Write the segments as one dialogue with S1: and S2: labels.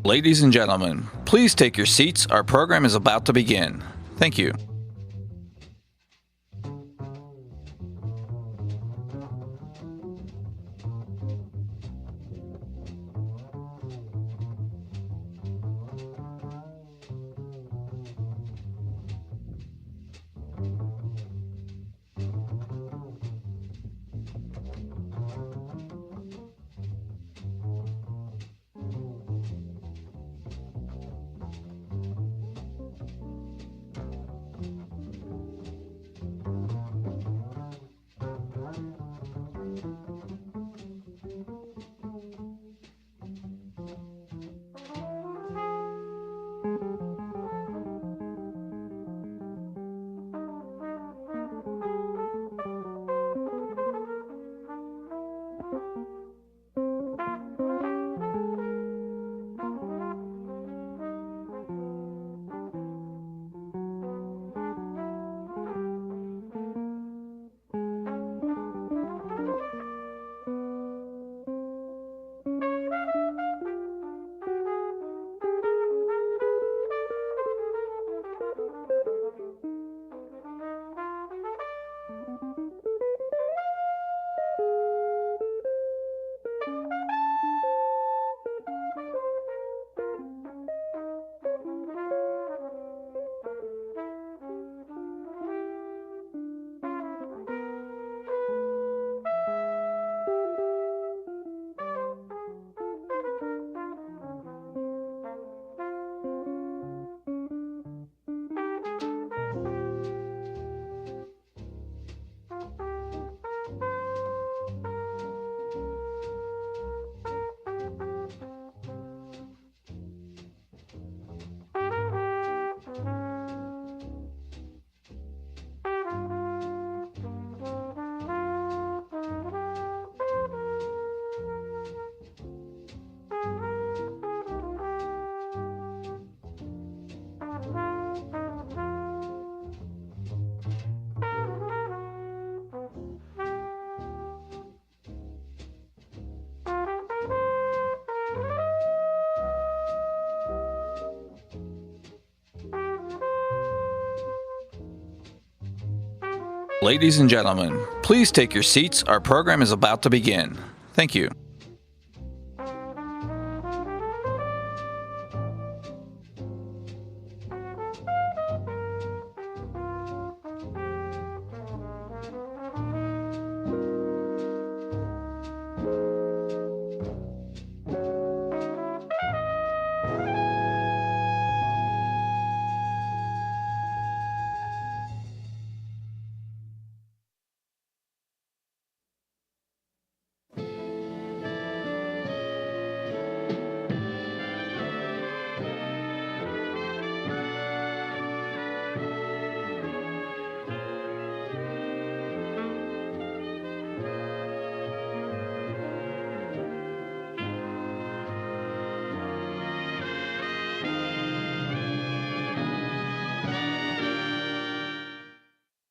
S1: Ladies and gentlemen, please take your seats. Our program is about to begin. Thank you. Ladies and gentlemen, please take your seats. Our program is about to begin. Thank you.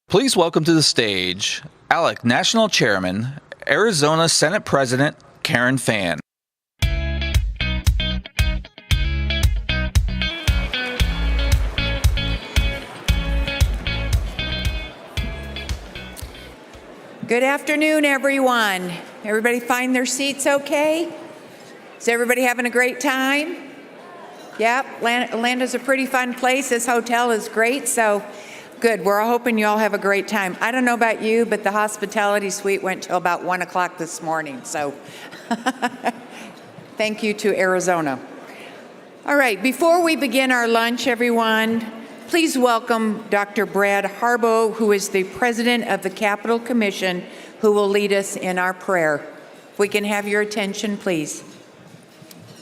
S1: Please welcome to the stage ALEC National Chairman, Arizona Senate President Karen Fann.
S2: Good afternoon, everyone. Everybody find their seats okay? Is everybody having a great time? Yep, Atlanta's a pretty fun place. This hotel is great, so good. We're hoping you all have a great time. I don't know about you, but the hospitality suite went till about 1 o'clock this morning, so thank you to Arizona. All right, before we begin our lunch, everyone, please welcome Dr. Brad Harbaugh, who is the President of the Capitol Commission, who will lead us in our prayer. If we can have your attention, please.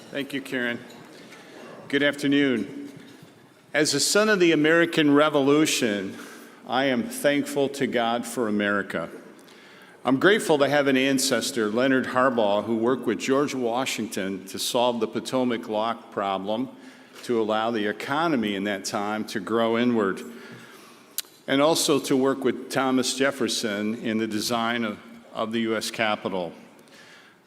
S3: Thank you, Karen. Good afternoon. As a son of the American Revolution, I am thankful to God for America. I'm grateful to have an ancestor, Leonard Harbaugh, who worked with George Washington to solve the Potomac Lock problem to allow the economy in that time to grow inward, and also to work with Thomas Jefferson in the design of the U.S. Capitol.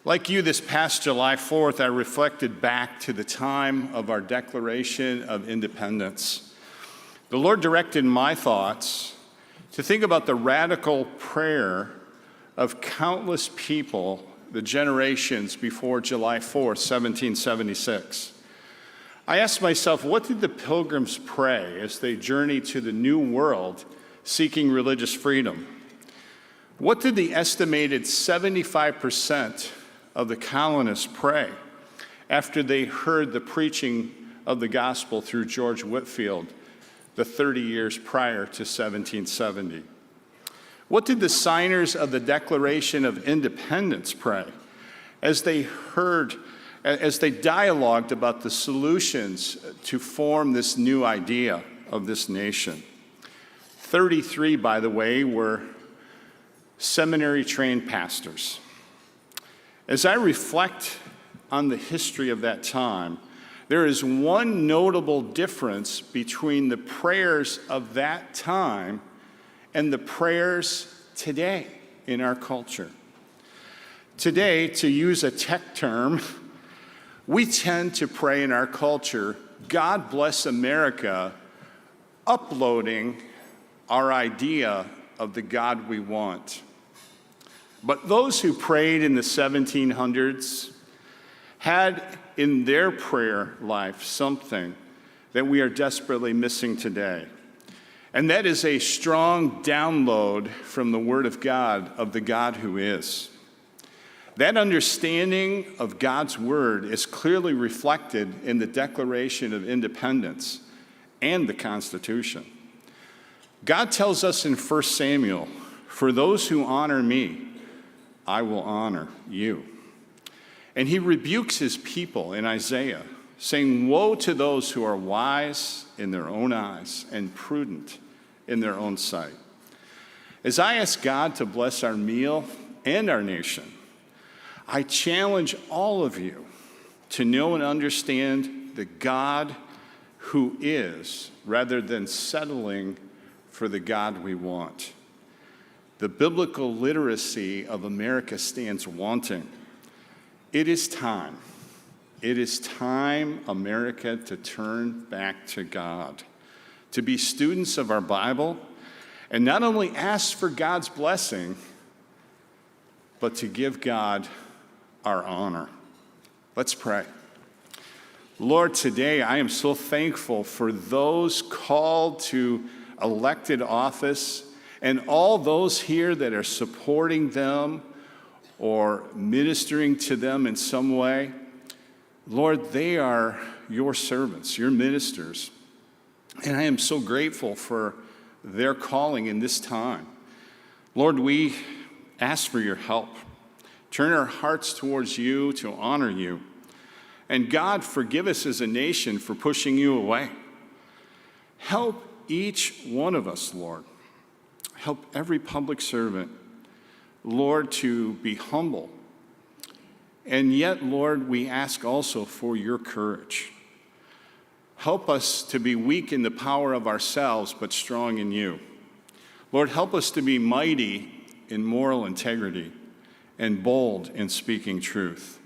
S3: Like you, this past July 4th, I reflected back to the time of our Declaration of Independence. The Lord directed my thoughts to think about the radical prayer of countless people, the generations before July 4th, 1776. I asked myself, what did the Pilgrims pray as they journeyed to the New World seeking religious freedom? What did the estimated 75% of the colonists pray after they heard the preaching of the gospel through George Whitefield the 30 years prior to 1770? What did the signers of the Declaration of Independence pray as they dialogued about the solutions to form this new idea of this nation? 33, by the way, were seminary-trained pastors. As I reflect on the history of that time, there is one notable difference between the prayers of that time and the prayers today in our culture. Today, to use a tech term, we tend to pray in our culture, God bless America, uploading our idea of the God we want. But those who prayed in the 1700s had in their prayer life something that we are desperately missing today. And that is a strong download from the Word of God, of the God who is. That understanding of God's Word is clearly reflected in the Declaration of Independence and the Constitution. God tells us in 1 Samuel, "For those who honor me, I will honor you." And he rebukes his people in Isaiah, saying, "Woe to those who are wise in their own eyes and prudent in their own sight." As I ask God to bless our meal and our nation, I challenge all of you to know and understand the God who is, rather than settling for the God we want. The biblical literacy of America stands wanting. It is time. It is time, America, to turn back to God, to be students of our Bible, and not only ask for God's blessing, but to give God our honor. Let's pray. Lord, today I am so thankful for those called to elected office and all those here that are supporting them or ministering to them in some way. Lord, they are your servants, your ministers. And I am so grateful for their calling in this time. Lord, we ask for your help. Turn our hearts towards you to honor you. And God, forgive us as a nation for pushing you away. Help each one of us, Lord. Help every public servant, Lord, to be humble. And yet, Lord, we ask also for your courage. Help us to be weak in the power of ourselves, but strong in you. Lord, help us to be mighty in moral integrity and bold in speaking truth.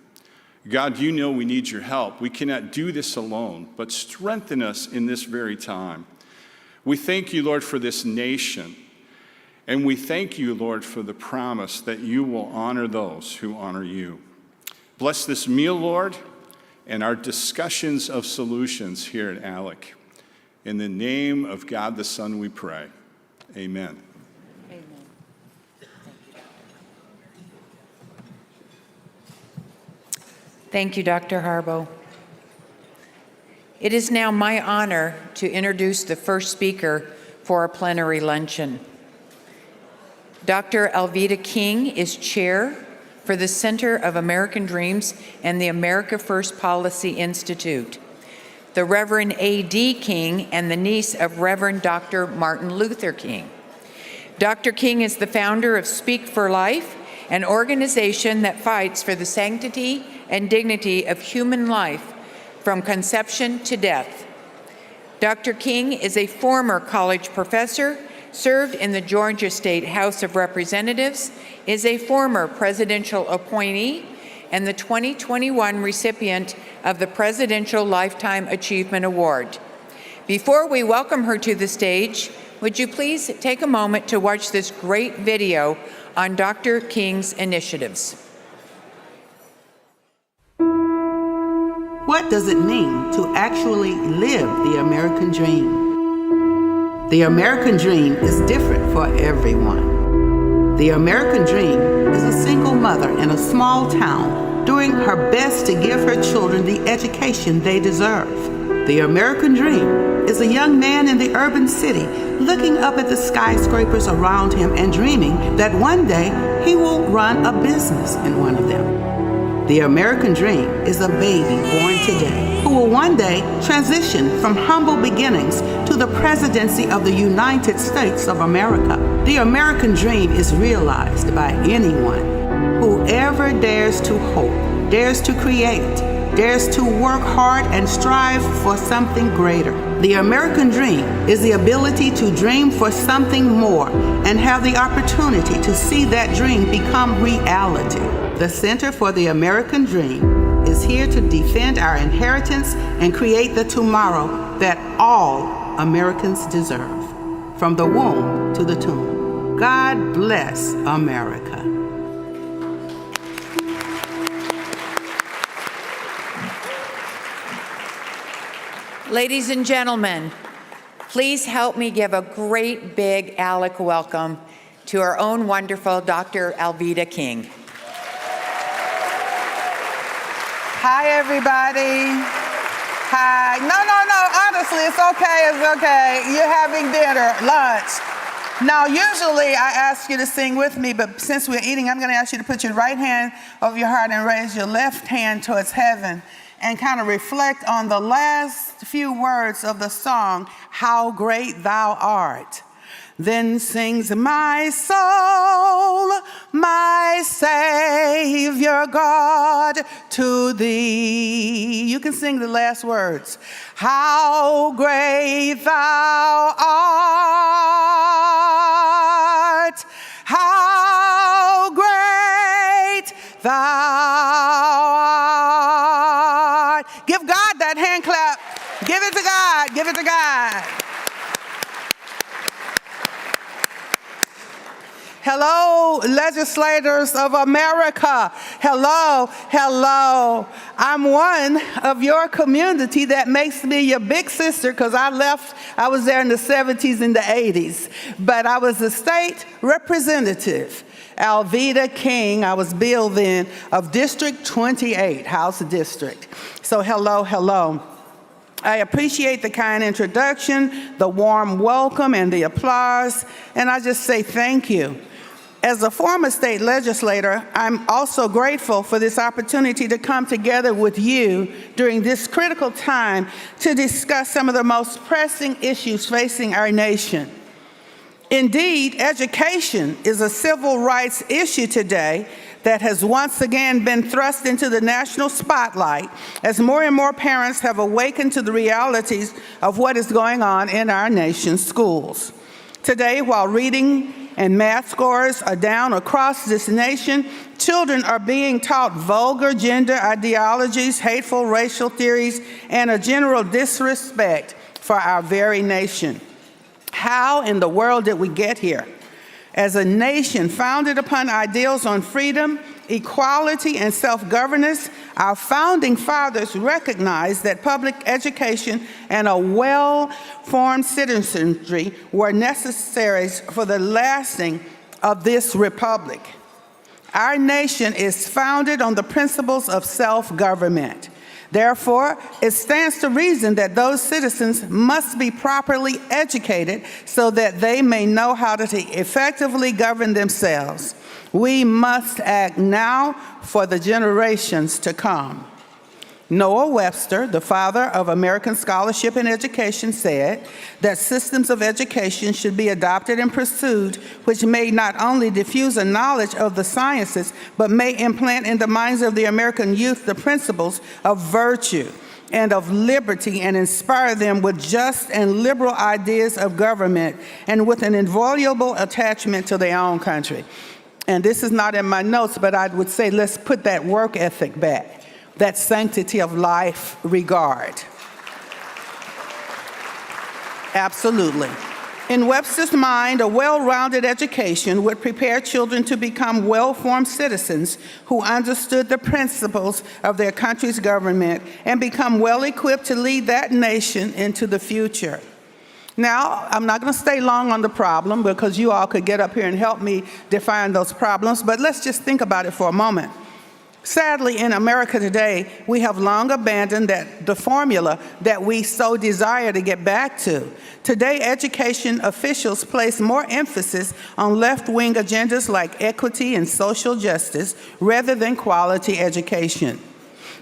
S3: God, you know we need your help. We cannot do this alone, but strengthen us in this very time. We thank you, Lord, for this nation. And we thank you, Lord, for the promise that you will honor those who honor you. Bless this meal, Lord, and our discussions of solutions here at ALEC. In the name of God the Son, we pray. Amen.
S2: Amen. Thank you, Dr. Harbaugh. It is now my honor to introduce the first speaker for our plenary luncheon. Dr. Alveda King is chair for the Center of American Dreams and the America First Policy Institute. The Reverend A.D. King and the niece of Reverend Dr. Martin Luther King. Dr. King is the founder of Speak for Life, an organization that fights for the sanctity and dignity of human life from conception to death. Dr. King is a former college professor, served in the Georgia State House of Representatives, is a former presidential appointee, and the 2021 recipient of the Presidential Lifetime Achievement Award. Before we welcome her to the stage, would you please take a moment to watch this great video on Dr. King's initiatives?
S4: What does it mean to actually live the American dream? The American dream is different for everyone. The American dream is a single mother in a small town doing her best to give her children the education they deserve. The American dream is a young man in the urban city looking up at the skyscrapers around him and dreaming that one day he will run a business in one of them. The American dream is a baby born today who will one day transition from humble beginnings to the presidency of the United States of America. The American dream is realized by anyone who ever dares to hope, dares to create, dares to work hard and strive for something greater. The American dream is the ability to dream for something more and have the opportunity to see that dream become reality. The Center for the American Dream is here to defend our inheritance and create the tomorrow that all Americans deserve, from the womb to the tomb. God bless America.
S2: Ladies and gentlemen, please help me give a great big ALEC welcome to our own wonderful Dr. Alveda King.
S4: Hi, everybody. Hi. No, honestly, it's okay. You're having dinner, lunch. Now, usually I ask you to sing with me, but since we're eating, I'm going to ask you to put your right hand over your heart and raise your left hand towards heaven and kind of reflect on the last few words of the song, How Great Thou Art. Then sings my soul, my Savior God, to thee. You can sing the last words. How great thou art, how great thou art. Give God that hand clap. Give it to God. Give it to God. Hello, legislators of America. Hello. I'm one of your community that makes me your big sister because I was there in the 70s and the 80s. But I was a state representative, Alveda King. I was Bill then of District 28, House District. So hello. I appreciate the kind introduction, the warm welcome, and the applause, and I just say thank you. As a former state legislator, I'm also grateful for this opportunity to come together with you during this critical time to discuss some of the most pressing issues facing our nation. Indeed, education is a civil rights issue today that has once again been thrust into the national spotlight as more and more parents have awakened to the realities of what is going on in our nation's schools. Today, while reading and math scores are down across this nation, children are being taught vulgar gender ideologies, hateful racial theories, and a general disrespect for our very nation. How in the world did we get here? As a nation founded upon ideals on freedom, equality, and self-governance, our founding fathers recognized that public education and a well-formed citizenry were necessaries for the lasting of this republic. Our nation is founded on the principles of self-government. Therefore, it stands to reason that those citizens must be properly educated so that they may know how to effectively govern themselves. We must act now for the generations to come. Noah Webster, the father of American scholarship and education, said that systems of education should be adopted and pursued which may not only diffuse a knowledge of the sciences, but may implant in the minds of the American youth the principles of virtue and of liberty and inspire them with just and liberal ideas of government and with an inviolable attachment to their own country. And this is not in my notes, but I would say let's put that work ethic back, that sanctity of life regard. Absolutely. In Webster's mind, a well-rounded education would prepare children to become well-formed citizens who understood the principles of their country's government and become well-equipped to lead that nation into the future. Now, I'm not going to stay long on the problem because you all could get up here and help me define those problems, but let's just think about it for a moment. Sadly, in America today, we have long abandoned the formula that we so desire to get back to. Today, education officials place more emphasis on left-wing agendas like equity and social justice rather than quality education.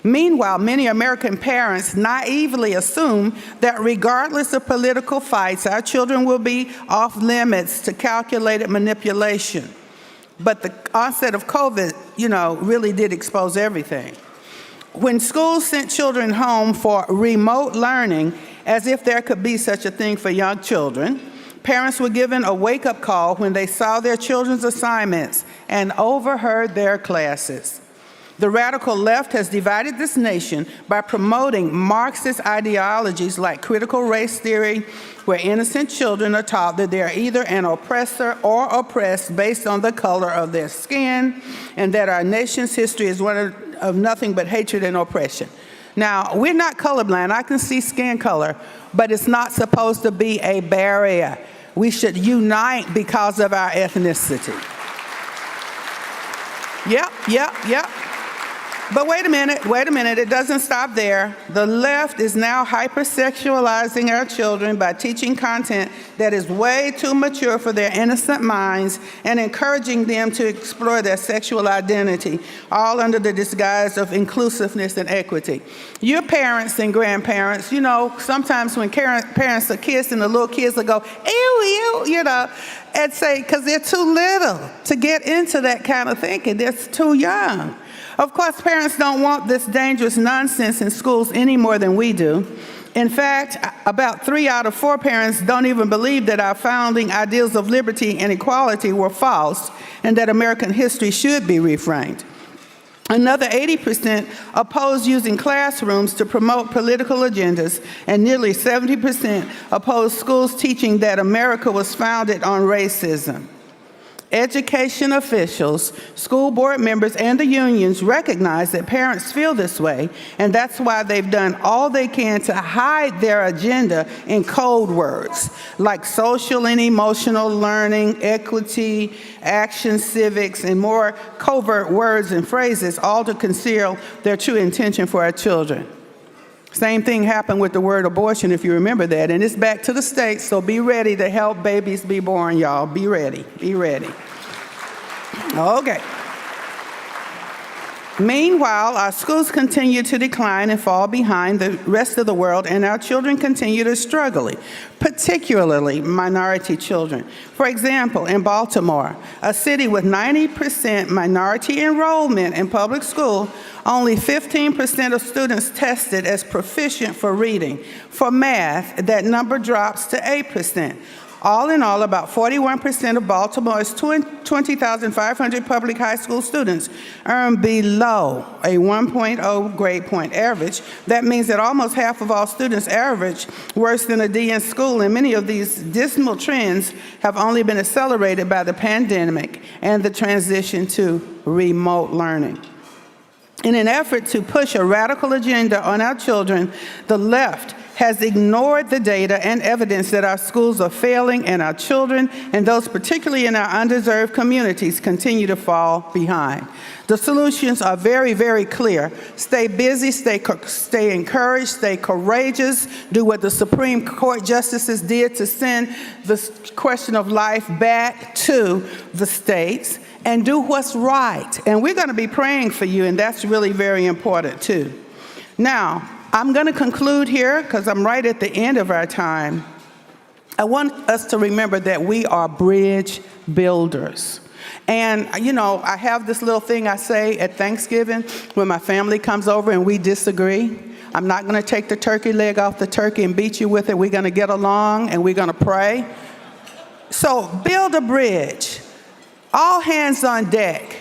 S4: Meanwhile, many American parents naively assume that regardless of political fights, our children will be off limits to calculated manipulation. But the onset of COVID, really did expose everything. When schools sent children home for remote learning, as if there could be such a thing for young children, parents were given a wake-up call when they saw their children's assignments and overheard their classes. The radical left has divided this nation by promoting Marxist ideologies like critical race theory, where innocent children are taught that they are either an oppressor or oppressed based on the color of their skin, and that our nation's history is one of nothing but hatred and oppression. Now, we're not colorblind. I can see skin color, but it's not supposed to be a barrier. We should unite because of our ethnicity. Yep. But wait a minute, it doesn't stop there. The left is now hypersexualizing our children by teaching content that is way too mature for their innocent minds and encouraging them to explore their sexual identity, all under the disguise of inclusiveness and equity. Your parents and grandparents, sometimes when parents are kissing, the little kids will go, ew, and say, because they're too little to get into that kind of thinking. They're too young. Of course, parents don't want this dangerous nonsense in schools any more than we do. In fact, about 3 out of 4 parents don't even believe that our founding ideals of liberty and equality were false and that American history should be reframed. Another 80% oppose using classrooms to promote political agendas, and nearly 70% oppose schools teaching that America was founded on racism. Education officials, school board members, and the unions recognize that parents feel this way, and that's why they've done all they can to hide their agenda in code words like social and emotional learning, equity, action civics, and more covert words and phrases, all to conceal their true intention for our children. Same thing happened with the word abortion, if you remember that, and it's back to the states, so be ready to help babies be born, y'all. Be ready. Okay. Meanwhile, our schools continue to decline and fall behind the rest of the world, and our children continue to struggle, particularly minority children. For example, in Baltimore, a city with 90% minority enrollment in public school, only 15% of students tested as proficient for reading. For math, that number drops to 8%. All in all, about 41% of Baltimore's 20,500 public high school students earn below a 1.0 grade point average. That means that almost half of all students average worse than a D in school, and many of these dismal trends have only been accelerated by the pandemic and the transition to remote learning. In an effort to push a radical agenda on our children, the left has ignored the data and evidence that our schools are failing and our children, and those particularly in our underserved communities, continue to fall behind. The solutions are very, very clear. Stay busy, stay encouraged, stay courageous, do what the Supreme Court justices did to send the question of life back to the states, and do what's right. And we're going to be praying for you, and that's really very important too. Now, I'm going to conclude here because I'm right at the end of our time. I want us to remember that we are bridge builders. And, I have this little thing I say at Thanksgiving when my family comes over and we disagree. I'm not going to take the turkey leg off the turkey and beat you with it. We're going to get along and we're going to pray. So build a bridge. All hands on deck.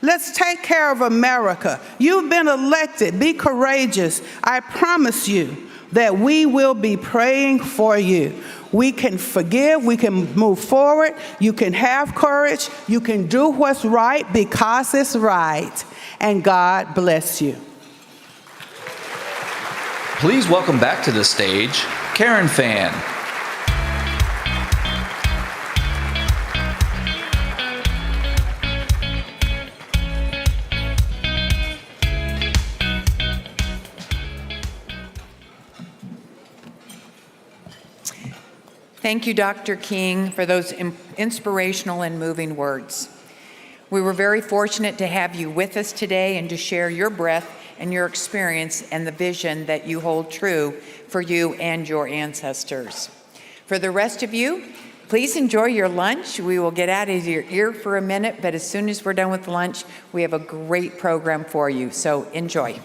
S4: Let's take care of America. You've been elected. Be courageous. I promise you that we will be praying for you. We can forgive. We can move forward. You can have courage. You can do what's right because it's right. And God bless you.
S1: Please welcome back to the stage, Karen Fan.
S2: Thank you, Dr. King, for those inspirational and moving words. We were very fortunate to have you with us today and to share your breath and your experience and the vision that you hold true for you and your ancestors. For the rest of you, please enjoy your lunch. We will get out of your ear for a minute, but as soon as we're done with lunch, we have a great program for you, so enjoy.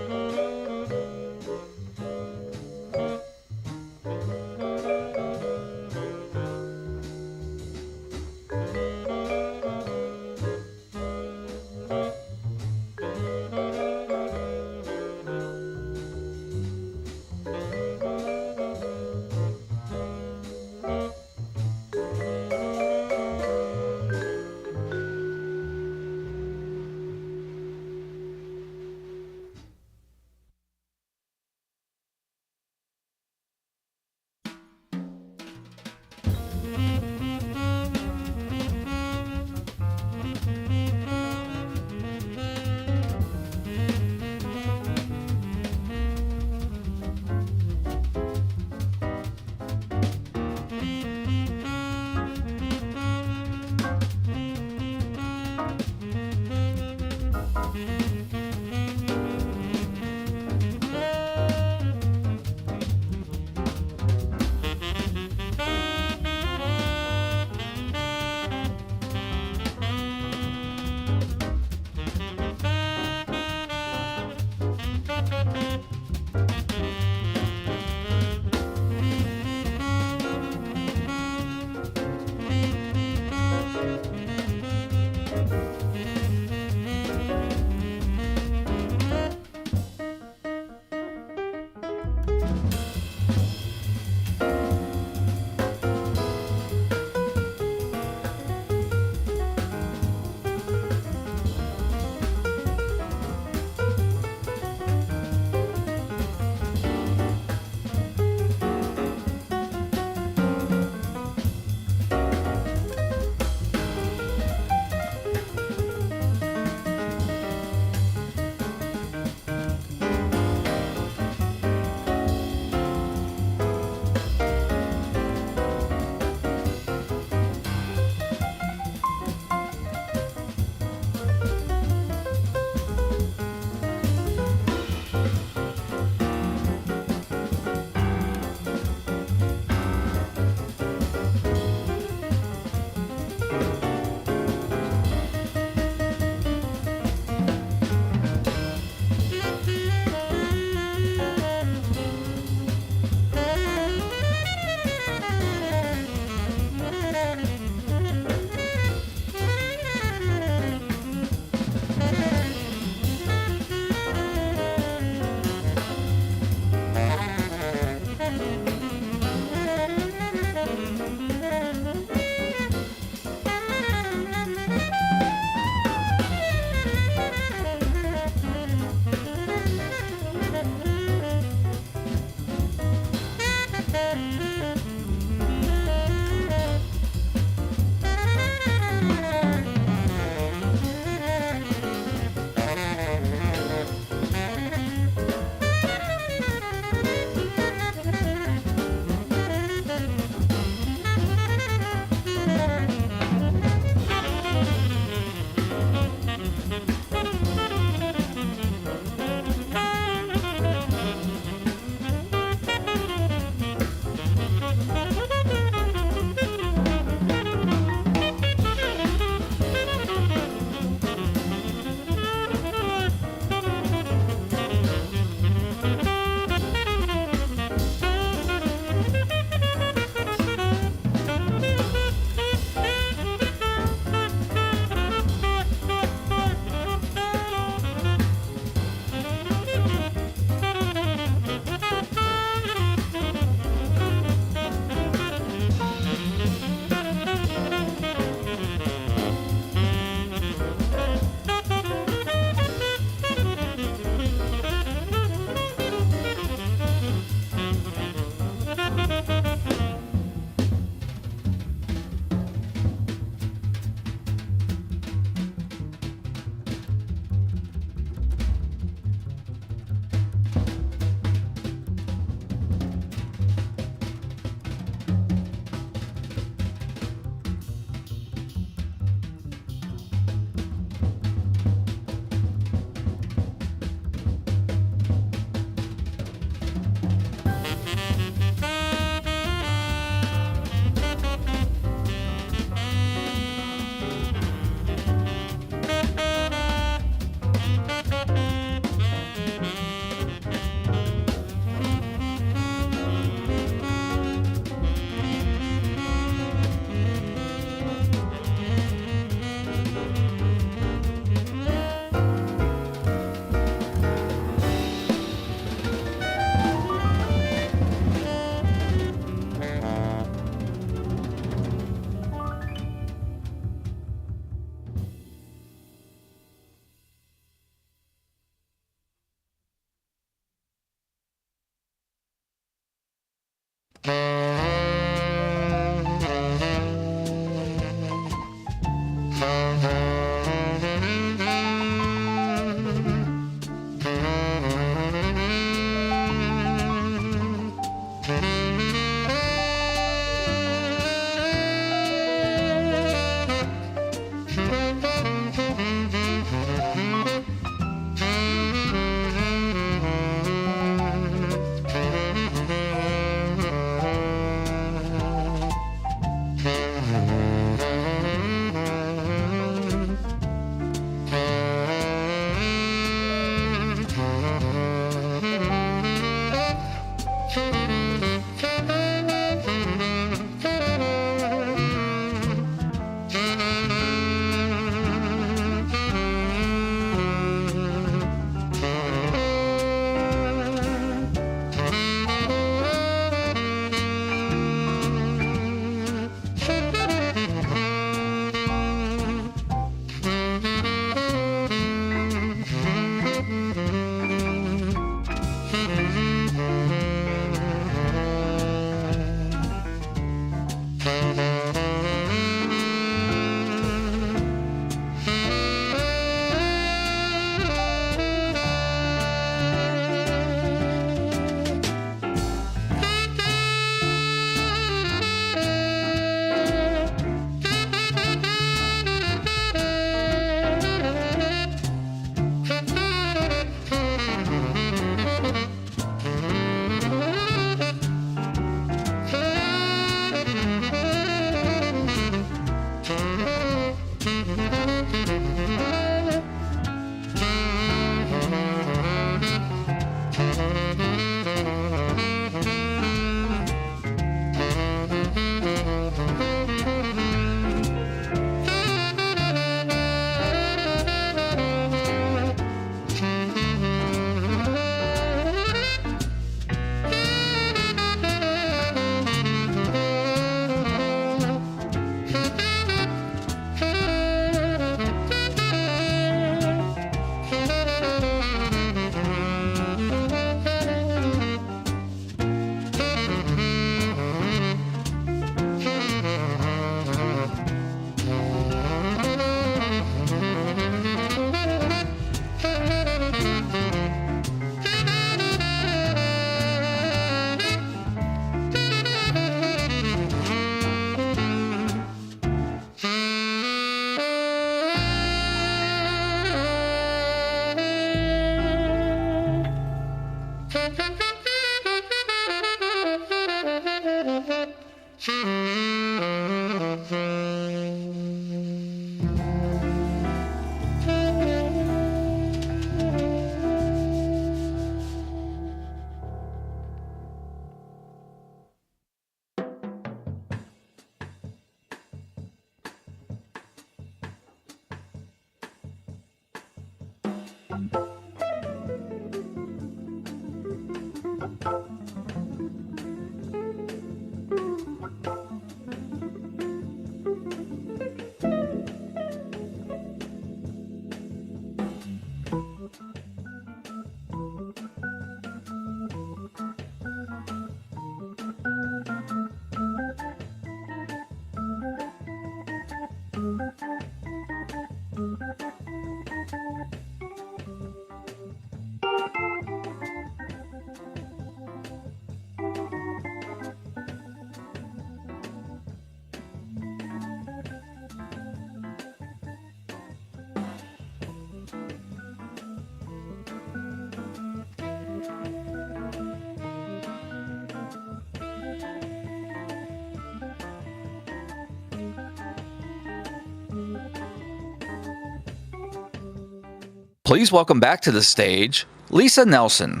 S1: Please welcome back to the stage, Lisa Nelson.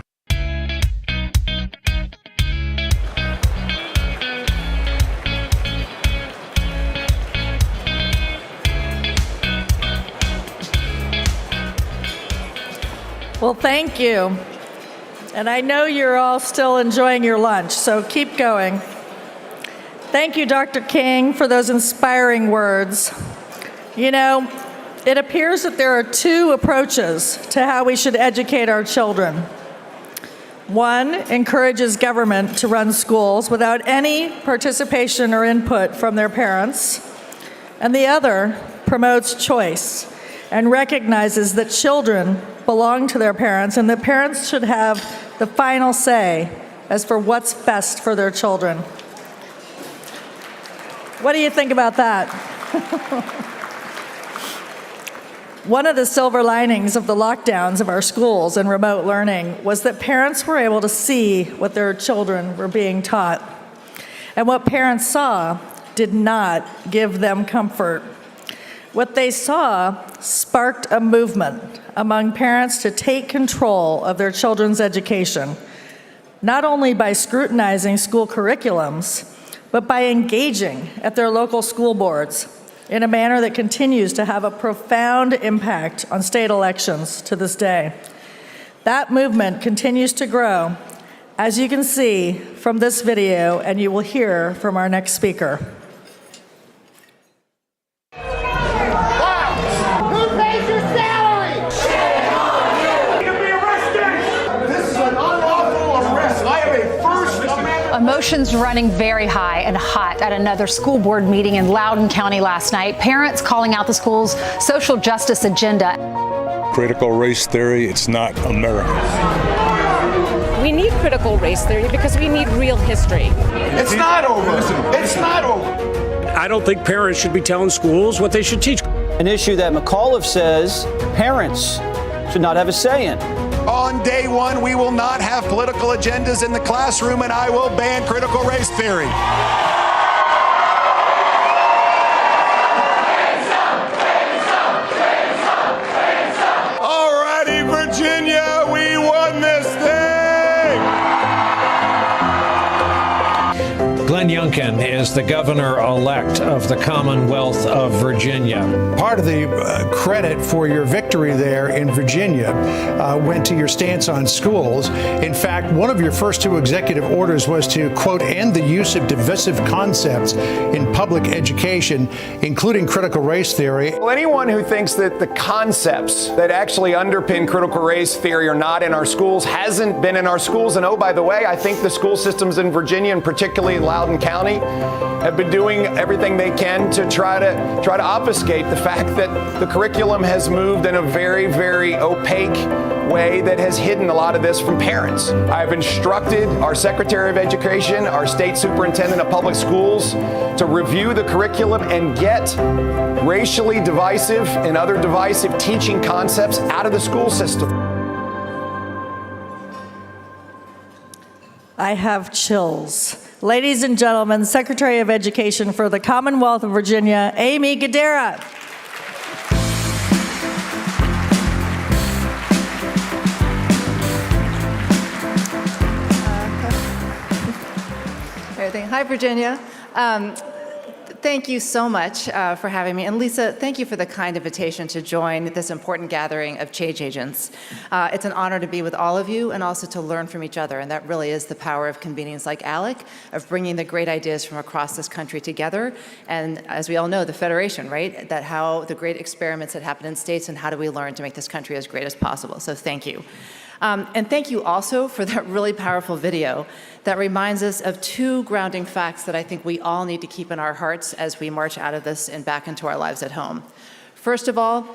S5: Well, thank you. And I know you're all still enjoying your lunch, so keep going. Thank you, Dr. King, for those inspiring words. You know, it appears that there are two approaches to how we should educate our children. One encourages government to run schools without any participation or input from their parents, and the other promotes choice and recognizes that children belong to their parents and that parents should have the final say as for what's best for their children. What do you think about that? One of the silver linings of the lockdowns of our schools and remote learning was that parents were able to see what their children were being taught. And what parents saw did not give them comfort. What they saw sparked a movement among parents to take control of their children's education, not only by scrutinizing school curriculums, but by engaging at their local school boards in a manner that continues to have a profound impact on state elections to this day. That movement continues to grow, as you can see from this video, and you will hear from our next speaker.
S6: Who pays your salary? Shame on you! You can be arrested! This is an unlawful arrest. I have a First Amendment.
S7: Emotions running very high and hot at another school board meeting in Loudoun County last night. Parents calling out the school's social justice agenda.
S8: Critical race theory, it's not American.
S9: We need critical race theory because we need real history.
S6: It's not over. It's not over.
S10: I don't think parents should be telling schools what they should teach.
S11: An issue that McAuliffe says parents should not have a say in.
S6: On day one, we will not have political agendas in the classroom, and I will ban critical race theory. All righty, Virginia, we won this thing!
S12: Glenn Youngkin is the governor-elect of the Commonwealth of Virginia.
S13: Part of the credit for your victory there in Virginia went to your stance on schools. In fact, one of your first two executive orders was to, quote, end the use of divisive concepts in public education, including critical race theory.
S6: Well, anyone who thinks that the concepts that actually underpin critical race theory are not in our schools hasn't been in our schools. And oh, by the way, I think the school systems in Virginia, and particularly in Loudoun County, have been doing everything they can to try to obfuscate the fact that the curriculum has moved in a very, very opaque way that has hidden a lot of this from parents. I've instructed our Secretary of Education, our State Superintendent of Public Schools, to review the curriculum and get racially divisive and other divisive teaching concepts out of the school system.
S5: I have chills ladies and gentlemen, Secretary of Education for the Commonwealth of Virginia, Aimee Guidera.
S14: Hi, Virginia. Thank you so much for having me. And Lisa, thank you for the kind invitation to join this important gathering of change agents. It's an honor to be with all of you and also to learn from each other. And that really is the power of convenings like ALEC, of bringing the great ideas from across this country together. And as we all know, the Federation, right? That how the great experiments that happen in states and how do we learn to make this country as great as possible. So thank you. And thank you also for that really powerful video that reminds us of two grounding facts that I think we all need to keep in our hearts as we march out of this and back into our lives at home. First of all,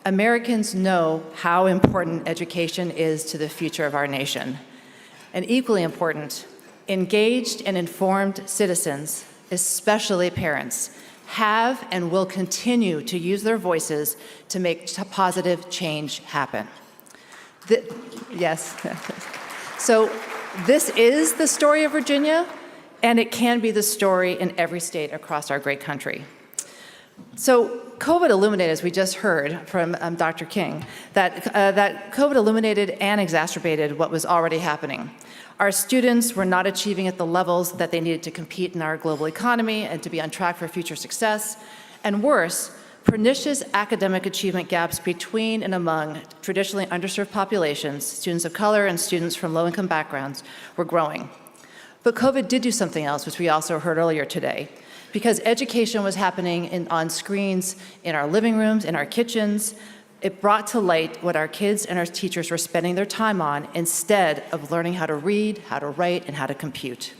S14: Americans know how important education is to the future of our nation. And equally important, engaged and informed citizens, especially parents, have and will continue to use their voices to make positive change happen. Yes. So this is the story of Virginia, and it can be the story in every state across our great country. So COVID illuminated, as we just heard from Dr. King, that COVID illuminated and exacerbated what was already happening. Our students were not achieving at the levels that they needed to compete in our global economy and to be on track for future success. And worse, pernicious academic achievement gaps between and among traditionally underserved populations, students of color and students from low-income backgrounds, were growing. But COVID did do something else, which we also heard earlier today. Because education was happening on screens in our living rooms, in our kitchens, it brought to light what our kids and our teachers were spending their time on instead of learning how to read, how to write, and how to compute.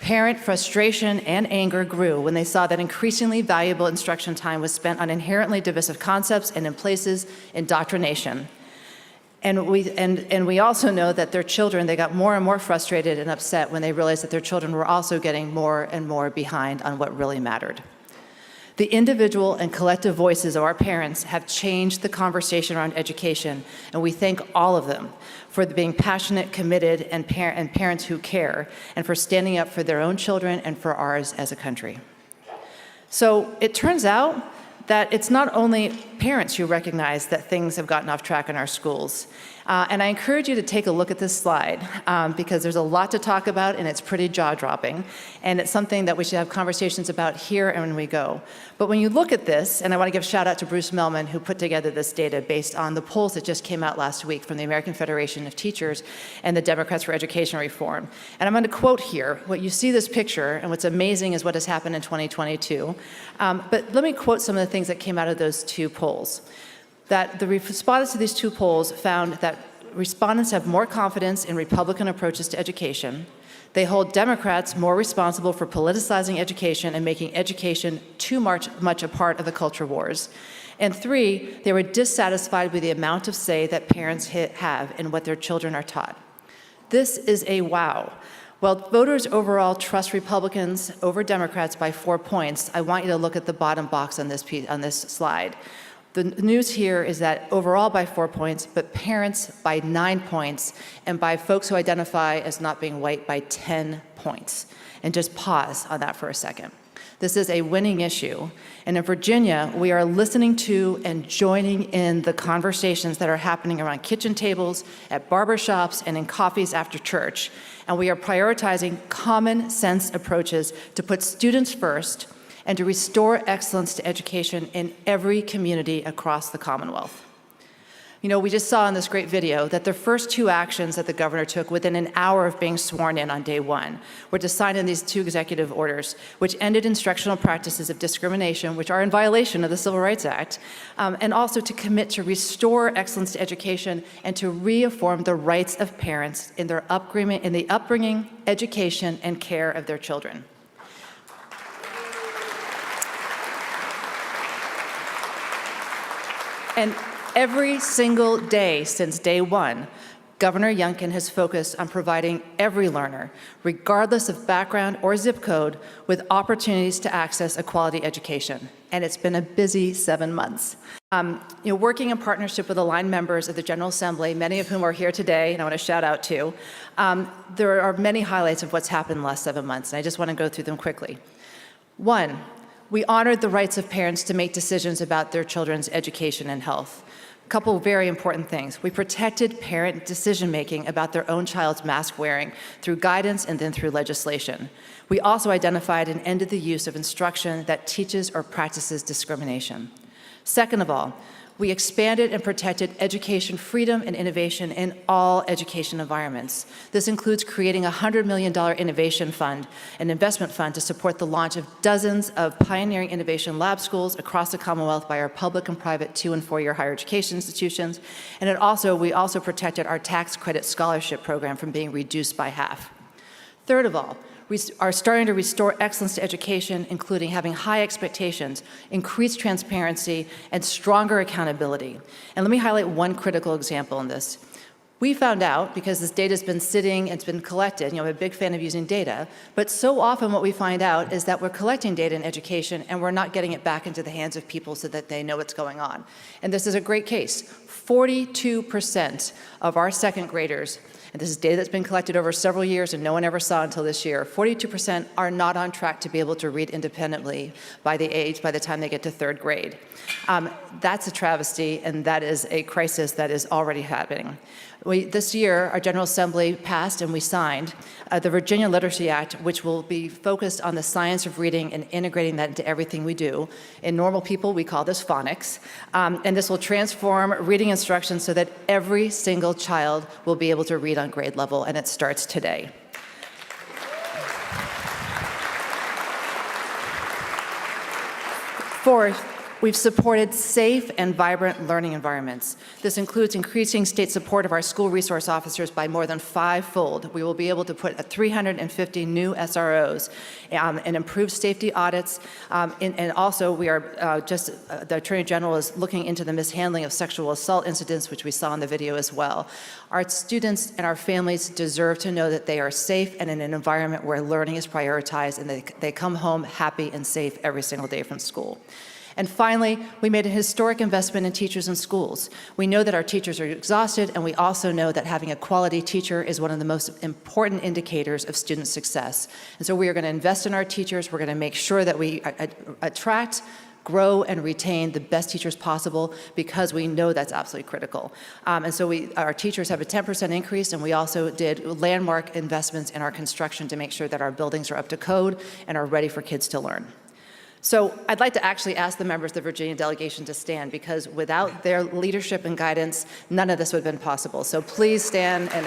S14: Parent frustration and anger grew when they saw that increasingly valuable instruction time was spent on inherently divisive concepts and in places indoctrination. And we also know that their children, they got more and more frustrated and upset when they realized that their children were also getting more and more behind on what really mattered. The individual and collective voices of our parents have changed the conversation around education, and we thank all of them for being passionate, committed, and parents who care, and for standing up for their own children and for ours as a country. So it turns out that it's not only parents who recognize that things have gotten off track in our schools. And I encourage you to take a look at this slide because there's a lot to talk about and it's pretty jaw-dropping. And it's something that we should have conversations about here and when we go. But when you look at this, and I want to give a shout out to Bruce Melman who put together this data based on the polls that just came out last week from the American Federation of Teachers and the Democrats for Education Reform. And I'm going to quote here, what you see this picture, and what's amazing is what has happened in 2022. But let me quote some of the things that came out of those two polls. That the respondents to these two polls found that respondents have more confidence in Republican approaches to education. They hold Democrats more responsible for politicizing education and making education too much a part of the culture wars. And three, they were dissatisfied with the amount of say that parents have in what their children are taught. This is a wow. While voters overall trust Republicans over Democrats by 4 points, I want you to look at the bottom box on this slide. The news here is that overall by 4 points, but parents by 9 points, and by folks who identify as not being white by 10 points. And just pause on that for a second. This is a winning issue. And in Virginia, we are listening to and joining in the conversations that are happening around kitchen tables, at barbershops, and in coffees after church. And we are prioritizing common sense approaches to put students first and to restore excellence to education in every community across the Commonwealth. You know, we just saw in this great video that the first two actions that the governor took within an hour of being sworn in on day one were to sign in these two executive orders, which ended instructional practices of discrimination, which are in violation of the Civil Rights Act, and also to commit to restore excellence to education and to reaffirm the rights of parents in their upbringing, education, and care of their children. And every single day since day one, Governor Youngkin has focused on providing every learner, regardless of background or zip code, with opportunities to access a quality education. And it's been a busy 7 months. Working in partnership with aligned members of the General Assembly, many of whom are here today, and I want to shout out to, there are many highlights of what's happened in the last 7 months, and I just want to go through them quickly. One, we honored the rights of parents to make decisions about their children's education and health. A couple of very important things. We protected parent decision-making about their own child's mask wearing through guidance and then through legislation. We also identified and ended the use of instruction that teaches or practices discrimination. Second of all, we expanded and protected education freedom and innovation in all education environments. This includes creating a $100 million innovation fund, an investment fund to support the launch of dozens of pioneering innovation lab schools across the Commonwealth by our public and private 2- and 4-year higher education institutions. And we also protected our tax credit scholarship program from being reduced by half. Third of all, we are starting to restore excellence to education, including having high expectations, increased transparency, and stronger accountability. And let me highlight one critical example in this. We found out, because this data has been sitting, it's been collected, I'm a big fan of using data, but so often what we find out is that we're collecting data in education and we're not getting it back into the hands of people so that they know what's going on. And this is a great case. 42% of our second graders, and this is data that's been collected over several years and no one ever saw until this year, 42% are not on track to be able to read independently by the time they get to 3rd grade. That's a travesty, and that is a crisis that is already happening. This year, our General Assembly passed and we signed the Virginia Literacy Act, which will be focused on the science of reading and integrating that into everything we do. In normal people, we call this phonics. And this will transform reading instruction so that every single child will be able to read on grade level, and it starts today. Fourth, we've supported safe and vibrant learning environments. This includes increasing state support of our school resource officers by more than 5-fold. We will be able to put 350 new SROs and improve safety audits. And also, we are the Attorney General is looking into the mishandling of sexual assault incidents, which we saw in the video as well. Our students and our families deserve to know that they are safe and in an environment where learning is prioritized and they come home happy and safe every single day from school. And finally, we made a historic investment in teachers in schools. We know that our teachers are exhausted, and we also know that having a quality teacher is one of the most important indicators of student success. And so we are going to invest in our teachers. We're going to make sure that we attract, grow, and retain the best teachers possible, because we know that's absolutely critical. And so our teachers have a 10% increase, and we also did landmark investments in our construction to make sure that our buildings are up to code and are ready for kids to learn. So I'd like to actually ask the members of the Virginia delegation to stand, because without their leadership and guidance, none of this would have been possible. So please stand. And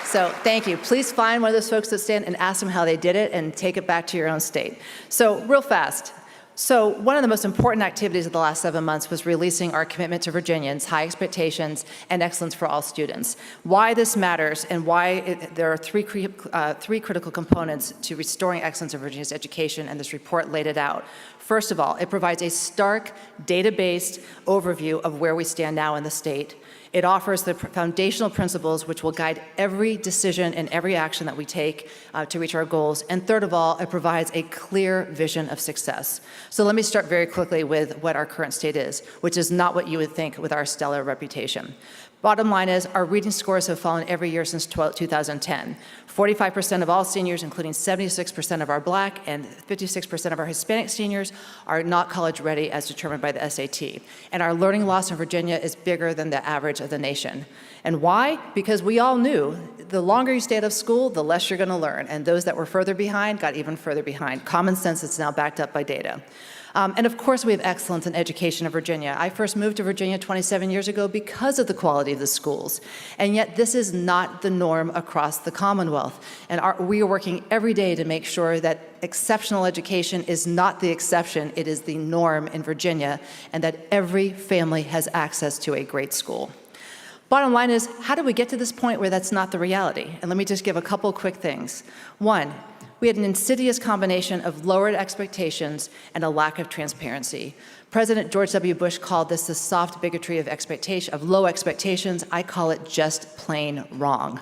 S14: So thank you. Please find one of those folks that stand and ask them how they did it and take it back to your own state. So real fast. So one of the most important activities of the last 7 months was releasing our commitment to Virginians, high expectations, and excellence for all students. Why this matters and why there are three critical components to restoring excellence in Virginia's education, and this report laid it out. First of all, it provides a stark, data-based overview of where we stand now in the state. It offers the foundational principles which will guide every decision and every action that we take to reach our goals. And third of all, it provides a clear vision of success. So let me start very quickly with what our current state is, which is not what you would think with our stellar reputation. Bottom line is, our reading scores have fallen every year since 2010. 45% of all seniors, including 76% of our Black and 56% of our Hispanic seniors, are not college ready as determined by the SAT. And our learning loss in Virginia is bigger than the average of the nation. And why? Because we all knew the longer you stay out of school, the less you're going to learn. And those that were further behind got even further behind. Common sense is now backed up by data. And of course, we have excellence in education in Virginia. I first moved to Virginia 27 years ago because of the quality of the schools. And yet this is not the norm across the Commonwealth. And we are working every day to make sure that exceptional education is not the exception, it is the norm in Virginia, and that every family has access to a great school. Bottom line is, how do we get to this point where that's not the reality? And let me just give a couple quick things. One, We had an insidious combination of lowered expectations and a lack of transparency. President George W. Bush called this the soft bigotry of low expectations. I call it just plain wrong.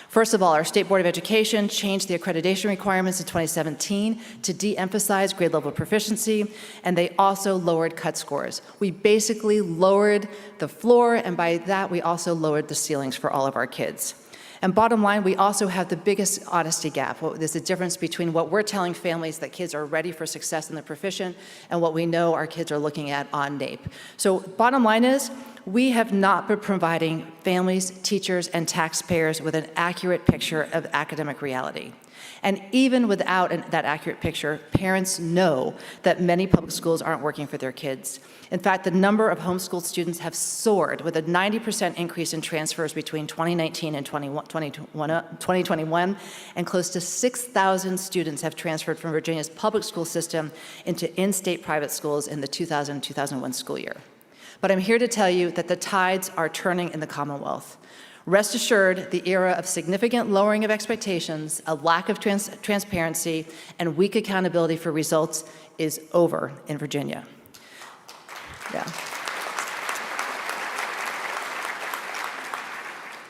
S14: First of all, our State Board of Education changed the accreditation requirements in 2017 to de-emphasize grade level proficiency, and they also lowered cut scores. We basically lowered the floor, and by that we also lowered the ceilings for all of our kids. And bottom line, we also have the biggest honesty gap. There's a difference between what we're telling families that kids are ready for success and they're proficient and what we know our kids are looking at on NAEP. So bottom line is, we have not been providing families, teachers, and taxpayers with an accurate picture of academic reality. And even without that accurate picture, parents know that many public schools aren't working for their kids. In fact, the number of homeschooled students have soared, with a 90% increase in transfers between 2019 and 2021, and close to 6,000 students have transferred from Virginia's public school system into in-state private schools in the 2000-2001 school year. But I'm here to tell you that the tides are turning in the Commonwealth. Rest assured, the era of significant lowering of expectations, a lack of transparency, and weak accountability for results is over in Virginia. Yeah.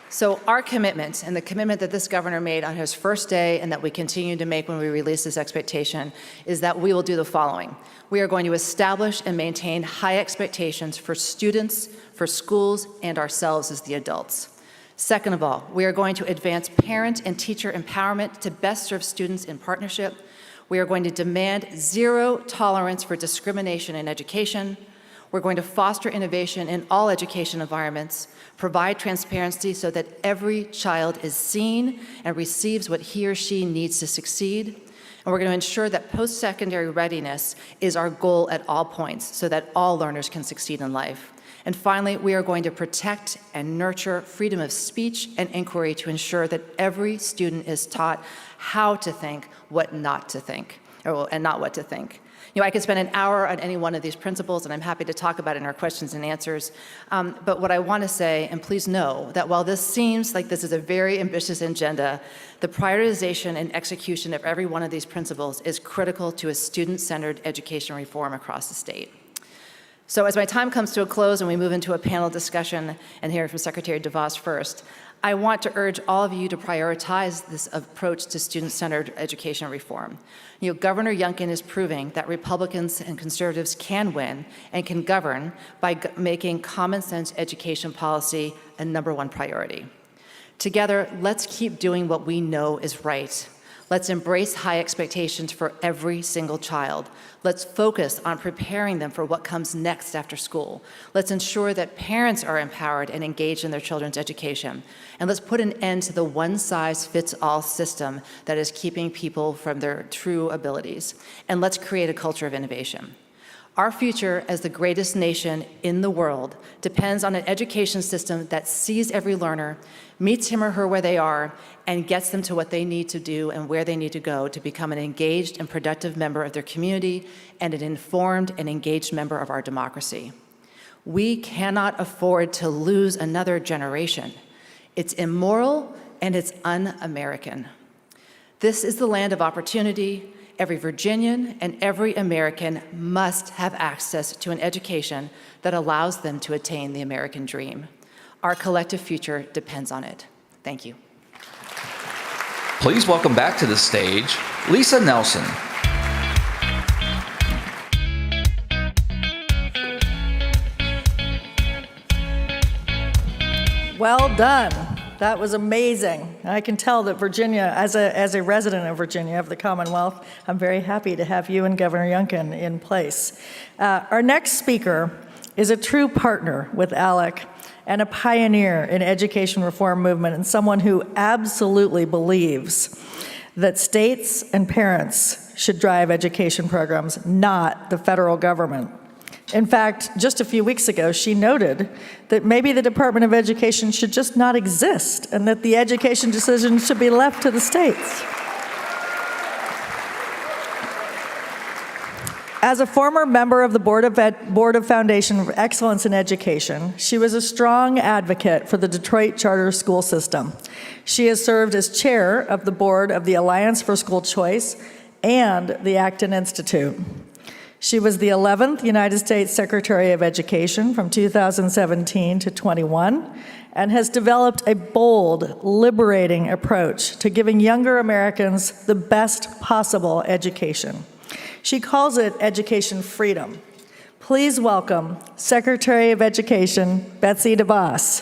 S14: So our commitment, and the commitment that this governor made on his first day and that we continue to make when we release this expectation, is that we will do the following. We are going to establish and maintain high expectations for students, for schools, and ourselves as the adults. Second of all, we are going to advance parent and teacher empowerment to best serve students in partnership. We are going to demand zero tolerance for discrimination in education. We're going to foster innovation in all education environments, provide transparency so that every child is seen and receives what he or she needs to succeed. And we're going to ensure that post-secondary readiness is our goal at all points so that all learners can succeed in life. And finally, we are going to protect and nurture freedom of speech and inquiry to ensure that every student is taught how to think, what not to think, and not what to think. You know, I could spend an hour on any one of these principles, and I'm happy to talk about it in our questions and answers. But what I want to say, and please know, that while this seems like this is a very ambitious agenda, the prioritization and execution of every one of these principles is critical to a student-centered education reform across the state. So as my time comes to a close and we move into a panel discussion and hear from Secretary DeVos first, I want to urge all of you to prioritize this approach to student-centered education reform. You know, Governor Youngkin is proving that Republicans and conservatives can win and can govern by making common sense education policy a #1 priority. Together, let's keep doing what we know is right. Let's embrace high expectations for every single child. Let's focus on preparing them for what comes next after school. Let's ensure that parents are empowered and engaged in their children's education. And let's put an end to the one-size-fits-all system that is keeping people from their true abilities. And let's create a culture of innovation. Our future as the greatest nation in the world depends on an education system that sees every learner, meets him or her where they are, and gets them to what they need to do and where they need to go to become an engaged and productive member of their community and an informed and engaged member of our democracy. We cannot afford to lose another generation. It's immoral and it's un-American. This is the land of opportunity. Every Virginian and every American must have access to an education that allows them to attain the American dream. Our collective future depends on it. Thank you.
S1: Please welcome back to the stage, Lisa Nelson.
S5: Well done. That was amazing. I can tell that Virginia, as a resident of Virginia, of the Commonwealth, I'm very happy to have you and Governor Youngkin in place. Our next speaker is a true partner with ALEC and a pioneer in education reform movement and someone who absolutely believes that states and parents should drive education programs, not the federal government. In fact, just a few weeks ago, she noted that maybe the Department of Education should just not exist and that the education decisions should be left to the states. As a former member of the Board of Foundation for Excellence in Education, she was a strong advocate for the Detroit charter school system. She has served as chair of the board of the Alliance for School Choice and the Acton Institute. She was the 11th United States Secretary of Education from 2017 to 21 and has developed a bold, liberating approach to giving younger Americans the best possible education. She calls it education freedom. Please welcome Secretary of Education, Betsy DeVos.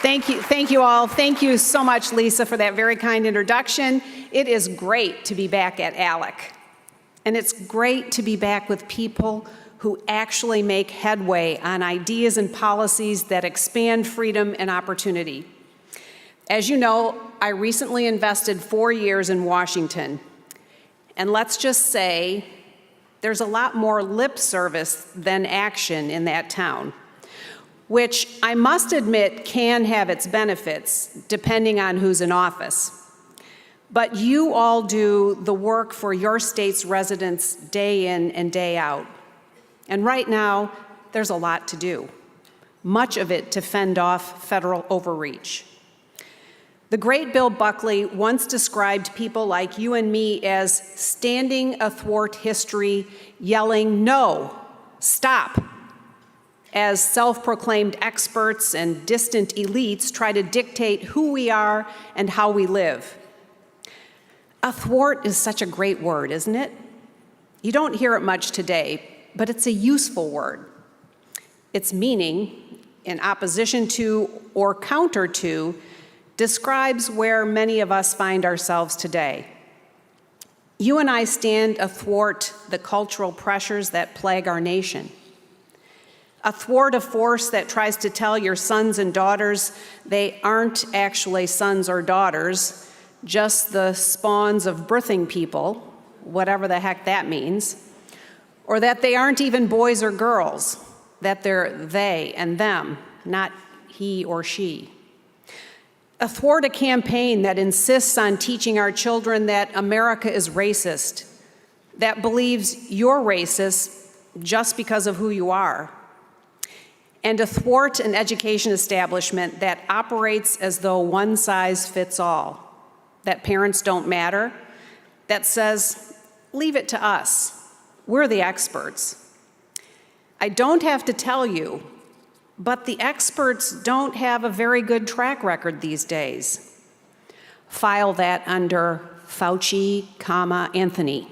S15: Thank you all. Thank you so much, Lisa, for that very kind introduction. It is great to be back at ALEC. And it's great to be back with people who actually make headway on ideas and policies that expand freedom and opportunity. As you know, I recently invested 4 years in Washington. And let's just say there's a lot more lip service than action in that town, which I must admit can have its benefits depending on who's in office. But you all do the work for your state's residents day in and day out. And right now, there's a lot to do, much of it to fend off federal overreach. The great Bill Buckley once described people like you and me as standing athwart history, yelling, "No, stop," as self-proclaimed experts and distant elites try to dictate who we are and how we live. Athwart is such a great word, isn't it? You don't hear it much today, but it's a useful word. Its meaning, in opposition to or counter to, describes where many of us find ourselves today. You and I stand athwart the cultural pressures that plague our nation. Athwart a force that tries to tell your sons and daughters they aren't actually sons or daughters, just the spawns of birthing people, whatever the heck that means, or that they aren't even boys or girls, that they're they and them, not he or she. Athwart a campaign that insists on teaching our children that America is racist, that believes you're racist just because of who you are, and athwart an education establishment that operates as though one size fits all, that parents don't matter, that says, leave it to us. We're the experts. I don't have to tell you, but the experts don't have a very good track record these days. File that under Fauci, Anthony.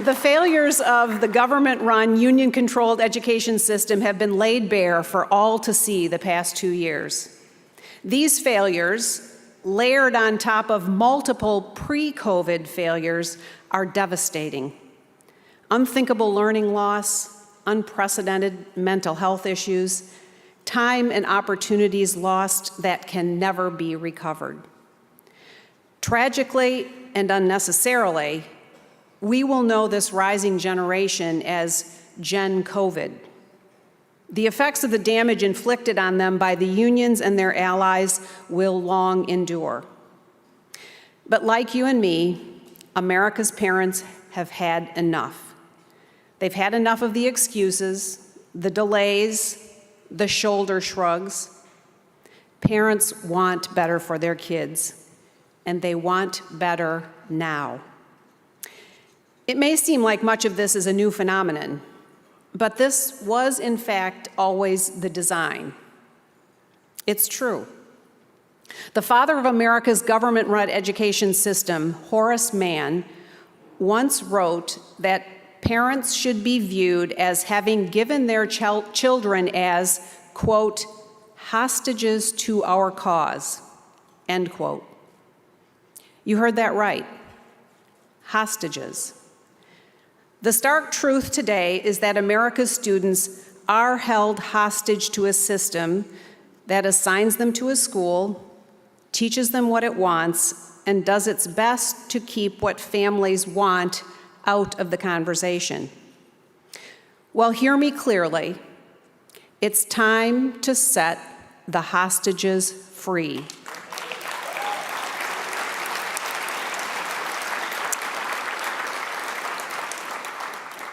S15: The failures of the government-run, union-controlled education system have been laid bare for all to see the past 2 years. These failures, layered on top of multiple pre-COVID failures, are devastating. Unthinkable learning loss, unprecedented mental health issues, time and opportunities lost that can never be recovered. Tragically and unnecessarily, we will know this rising generation as Gen COVID. The effects of the damage inflicted on them by the unions and their allies will long endure. But like you and me, America's parents have had enough. They've had enough of the excuses, the delays, the shoulder shrugs. Parents want better for their kids, and they want better now. It may seem like much of this is a new phenomenon, but this was, in fact, always the design. It's true. The father of America's government-run education system, Horace Mann, once wrote that parents should be viewed as having given their children as, quote, hostages to our cause, end quote. You heard that right. Hostages. The stark truth today is that America's students are held hostage to a system that assigns them to a school, teaches them what it wants, and does its best to keep what families want out of the conversation. Well, hear me clearly. It's time to set the hostages free.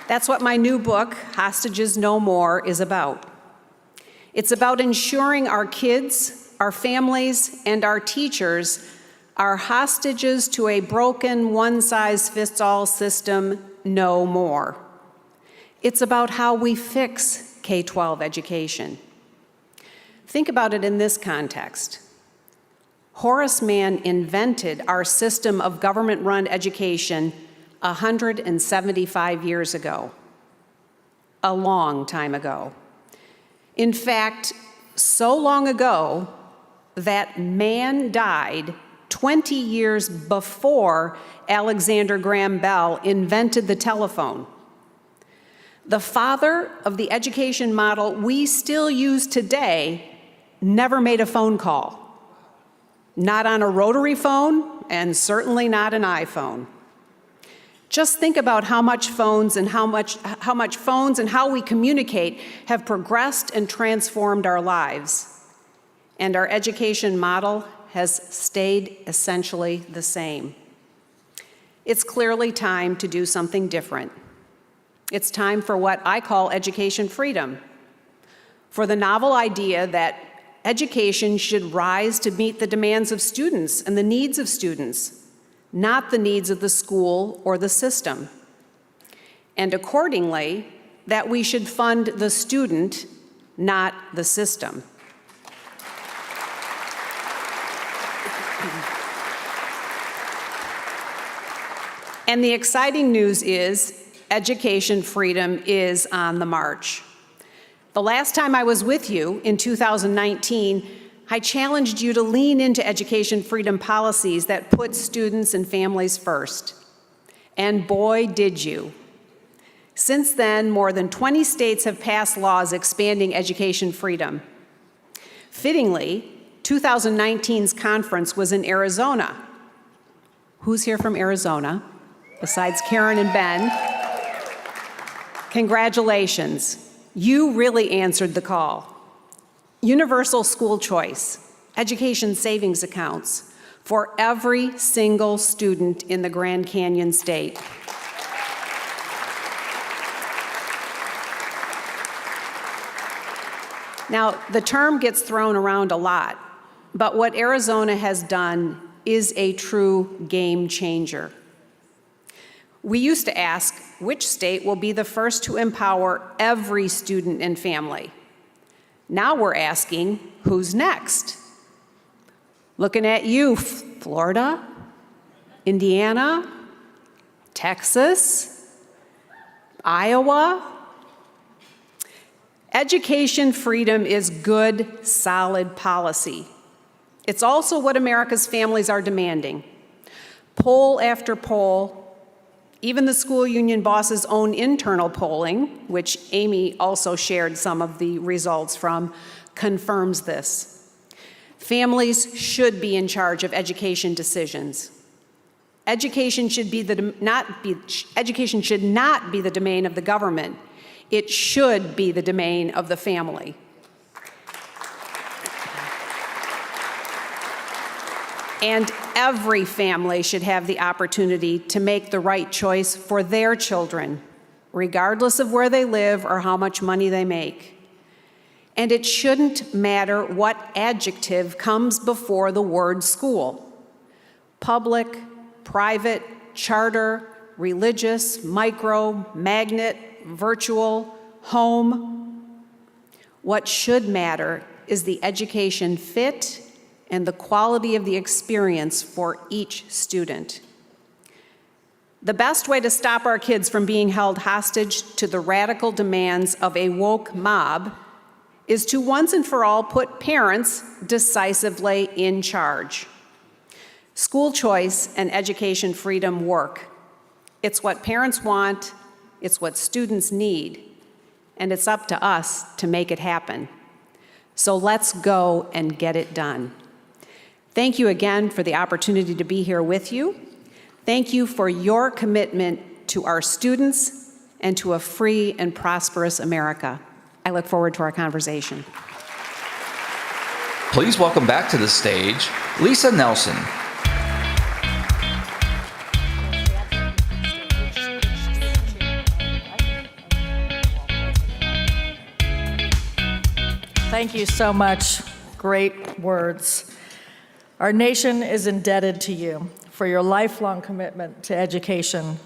S15: That's what my new book, Hostages No More, is about. It's about ensuring our kids, our families, and our teachers are hostages to a broken one-size-fits-all system no more. It's about how we fix K-12 education. Think about it in this context. Horace Mann invented our system of government-run education 175 years ago, a long time ago. In fact, so long ago that Mann died 20 years before Alexander Graham Bell invented the telephone. The father of the education model we still use today never made a phone call. Not on a rotary phone, and certainly not an iPhone. Just think about how much phones and how we communicate have progressed and transformed our lives. And our education model has stayed essentially the same. It's clearly time to do something different. It's time for what I call education freedom, for the novel idea that education should rise to meet the demands of students and the needs of students, not the needs of the school or the system. And accordingly, that we should fund the student, not the system. And the exciting news is education freedom is on the march. The last time I was with you, in 2019, I challenged you to lean into education freedom policies that put students and families first. And boy, did you. Since then, more than 20 states have passed laws expanding education freedom. Fittingly, 2019's conference was in Arizona. Who's here from Arizona, besides Karen and Ben? Congratulations. You really answered the call. Universal school choice, education savings accounts for every single student in the Grand Canyon State. Now, the term gets thrown around a lot, but what Arizona has done is a true game changer. We used to ask, which state will be the first to empower every student and family? Now we're asking, who's next? Looking at you, Florida, Indiana, Texas, Iowa. Education freedom is good, solid policy. It's also what America's families are demanding. Poll after poll, even the school union boss's own internal polling, which Aimee also shared some of the results from, confirms this. Families should be in charge of education decisions. Education should not be the domain of the government. It should be the domain of the family. And every family should have the opportunity to make the right choice for their children, regardless of where they live or how much money they make. And it shouldn't matter what adjective comes before the word school. Public, private, charter, religious, micro, magnet, virtual, home. What should matter is the education fit and the quality of the experience for each student. The best way to stop our kids from being held hostage to the radical demands of a woke mob is to once and for all put parents decisively in charge. School choice and education freedom work. It's what parents want, it's what students need, and it's up to us to make it happen. So let's go and get it done. Thank you again for the opportunity to be here with you. Thank you for your commitment to our students and to a free and prosperous America. I look forward to our conversation.
S1: Please welcome back to the stage Lisa Nelson.
S5: Thank you so much. Great words. Our nation is indebted to you for your lifelong commitment to education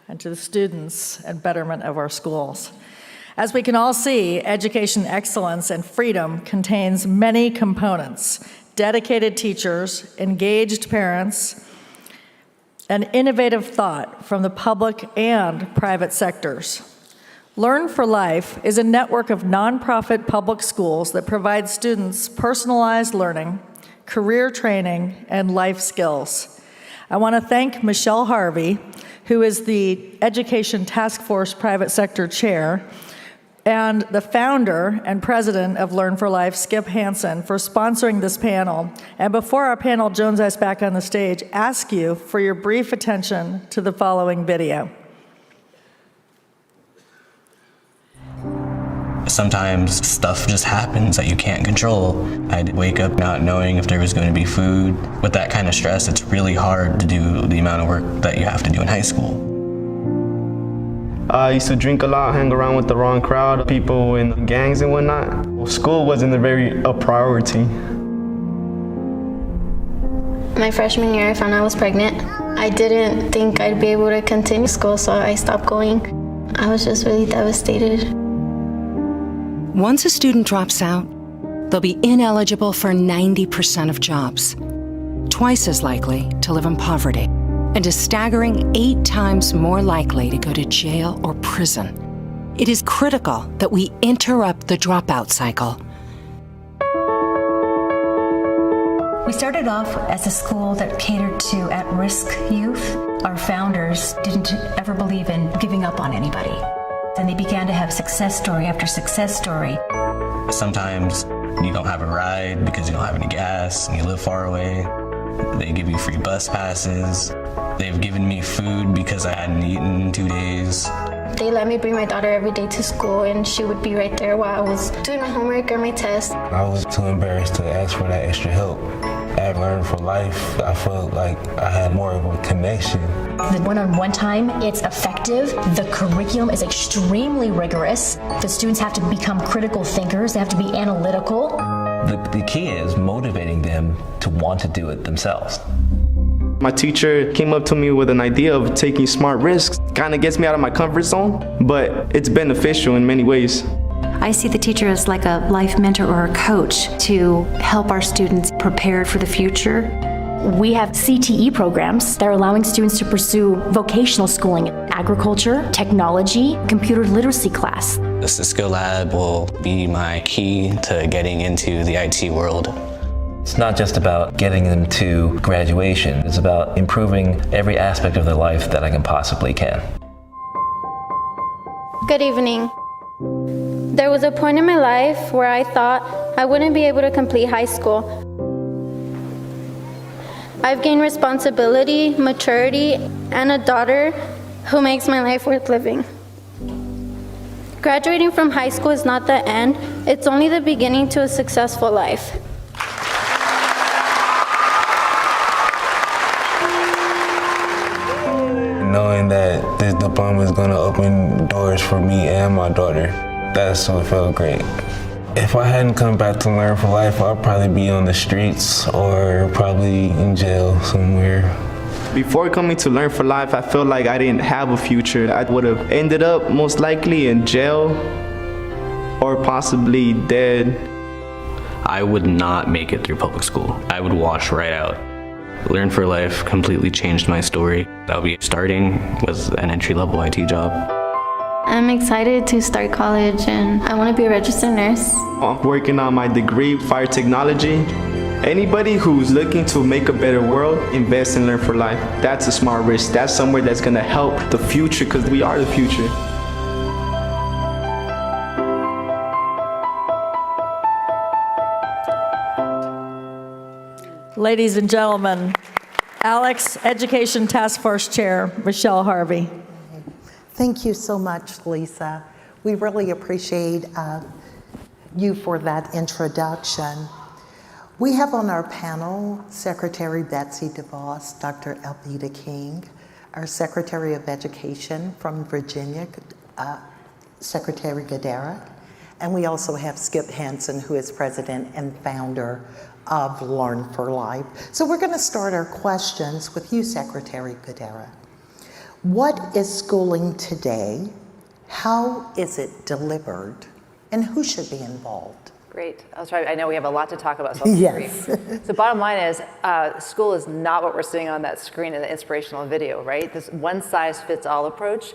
S5: and to the students and betterment of our schools. As we can all see, education excellence and freedom contains many components: dedicated teachers, engaged parents, and innovative thought from the public and private sectors. Learn for Life is a network of nonprofit public schools that provide students personalized learning, career training, and life skills. I want to thank Michelle Harvey, who is the Education Task Force Private Sector Chair, and the founder and president of Learn for Life, Skip Hansen, for sponsoring this panel. And before our panel joins us back on the stage, ask you for your brief attention to the following video.
S16: Sometimes stuff just happens that you can't control. I'd wake up not knowing if there was going to be food. With that kind of stress, it's really hard to do the amount of work that you have to do in high school.
S17: I used to drink a lot, hang around with the wrong crowd, people in gangs and whatnot. School wasn't a priority.
S18: My freshman year, I found I was pregnant. I didn't think I'd be able to continue school, so I stopped going. I was just really devastated.
S19: Once a student drops out, they'll be ineligible for 90% of jobs, twice as likely to live in poverty, and a staggering 8 times more likely to go to jail or prison. It is critical that we interrupt the dropout cycle.
S20: We started off as a school that catered to at-risk youth. Our founders didn't ever believe in giving up on anybody. And they began to have success story after success story.
S16: Sometimes you don't have a ride because you don't have any gas and you live far away. They give you free bus passes. They've given me food because I hadn't eaten in 2 days.
S18: They let me bring my daughter every day to school, and she would be right there while I was doing my homework or my test.
S21: I was too embarrassed to ask for that extra help. At Learn for Life, I felt like I had more of a connection.
S20: The one-on-one time, it's effective. The curriculum is extremely rigorous. The students have to become critical thinkers. They have to be analytical.
S22: The key is motivating them to want to do it themselves.
S17: My teacher came up to me with an idea of taking smart risks. Kind of gets me out of my comfort zone, but it's beneficial in many ways.
S23: I see the teacher as like a life mentor or a coach to help our students prepare for the future.
S20: We have CTE programs that are allowing students to pursue vocational schooling, agriculture, technology, computer literacy class.
S16: The skill lab will be my key to getting into the IT world.
S22: It's not just about getting them to graduation. It's about improving every aspect of their life that I can possibly can.
S18: Good evening. There was a point in my life where I thought I wouldn't be able to complete high school. I've gained responsibility, maturity, and a daughter who makes my life worth living. Graduating from high school is not the end, it's only the beginning to a successful life.
S21: Knowing that this diploma is going to open doors for me and my daughter, that's what felt great. If I hadn't come back to Learn for Life, I'd probably be on the streets or probably in jail somewhere.
S17: Before coming to Learn for Life, I felt like I didn't have a future. I would have ended up most likely in jail or possibly dead.
S16: I would not make it through public school. I would wash right out. Learn for Life completely changed my story. I'll be starting with an entry-level IT job.
S18: I'm excited to start college and I want to be a registered nurse.
S17: I'm working on my degree, fire technology. Anybody who's looking to make a better world, invest in Learn for Life. That's a smart risk. That's somewhere that's going to help the future because we are the future.
S5: ladies and gentlemen, ALEC's Education Task Force Chair, Michelle Harvey.
S2: Thank you so much, Lisa. We really appreciate you for that introduction. We have on our panel Secretary Betsy DeVos, Dr. Alveda King, our Secretary of Education from Virginia, Secretary Guidera, and we also have Skip Hansen, who is president and founder of Learn for Life. So we're going to start our questions with you, Secretary Guidera. What is schooling today? How is it delivered? And who should be involved?
S3: Great. I'll try. I know we have a lot to talk about, so I'll
S2: yes.
S3: So bottom line is, school is not what we're seeing on that screen in the inspirational video, right? This one-size-fits-all approach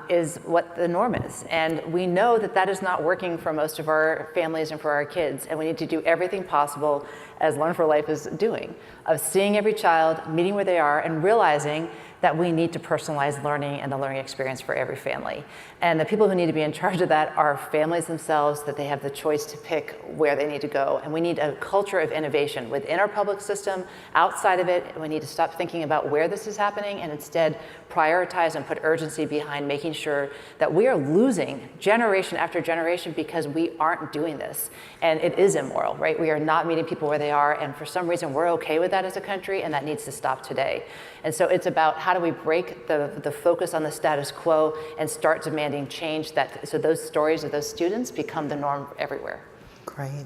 S3: is what the norm is. And we know that that is not working for most of our families and for our kids. And we need to do everything possible, as Learn for Life is doing, of seeing every child, meeting where they are, and realizing that we need to personalize learning and the learning experience for every family. And the people who need to be in charge of that are families themselves, that they have the choice to pick where they need to go. And we need a culture of innovation within our public system, outside of it. We need to stop thinking about where this is happening and instead prioritize and put urgency behind making sure that we are losing generation after generation because we aren't doing this. And it is immoral, right? We are not meeting people where they are, and for some reason we're okay with that as a country, and that needs to stop today. And so it's about how do we break the focus on the status quo and start demanding change so those stories of those students become the norm everywhere.
S2: Great.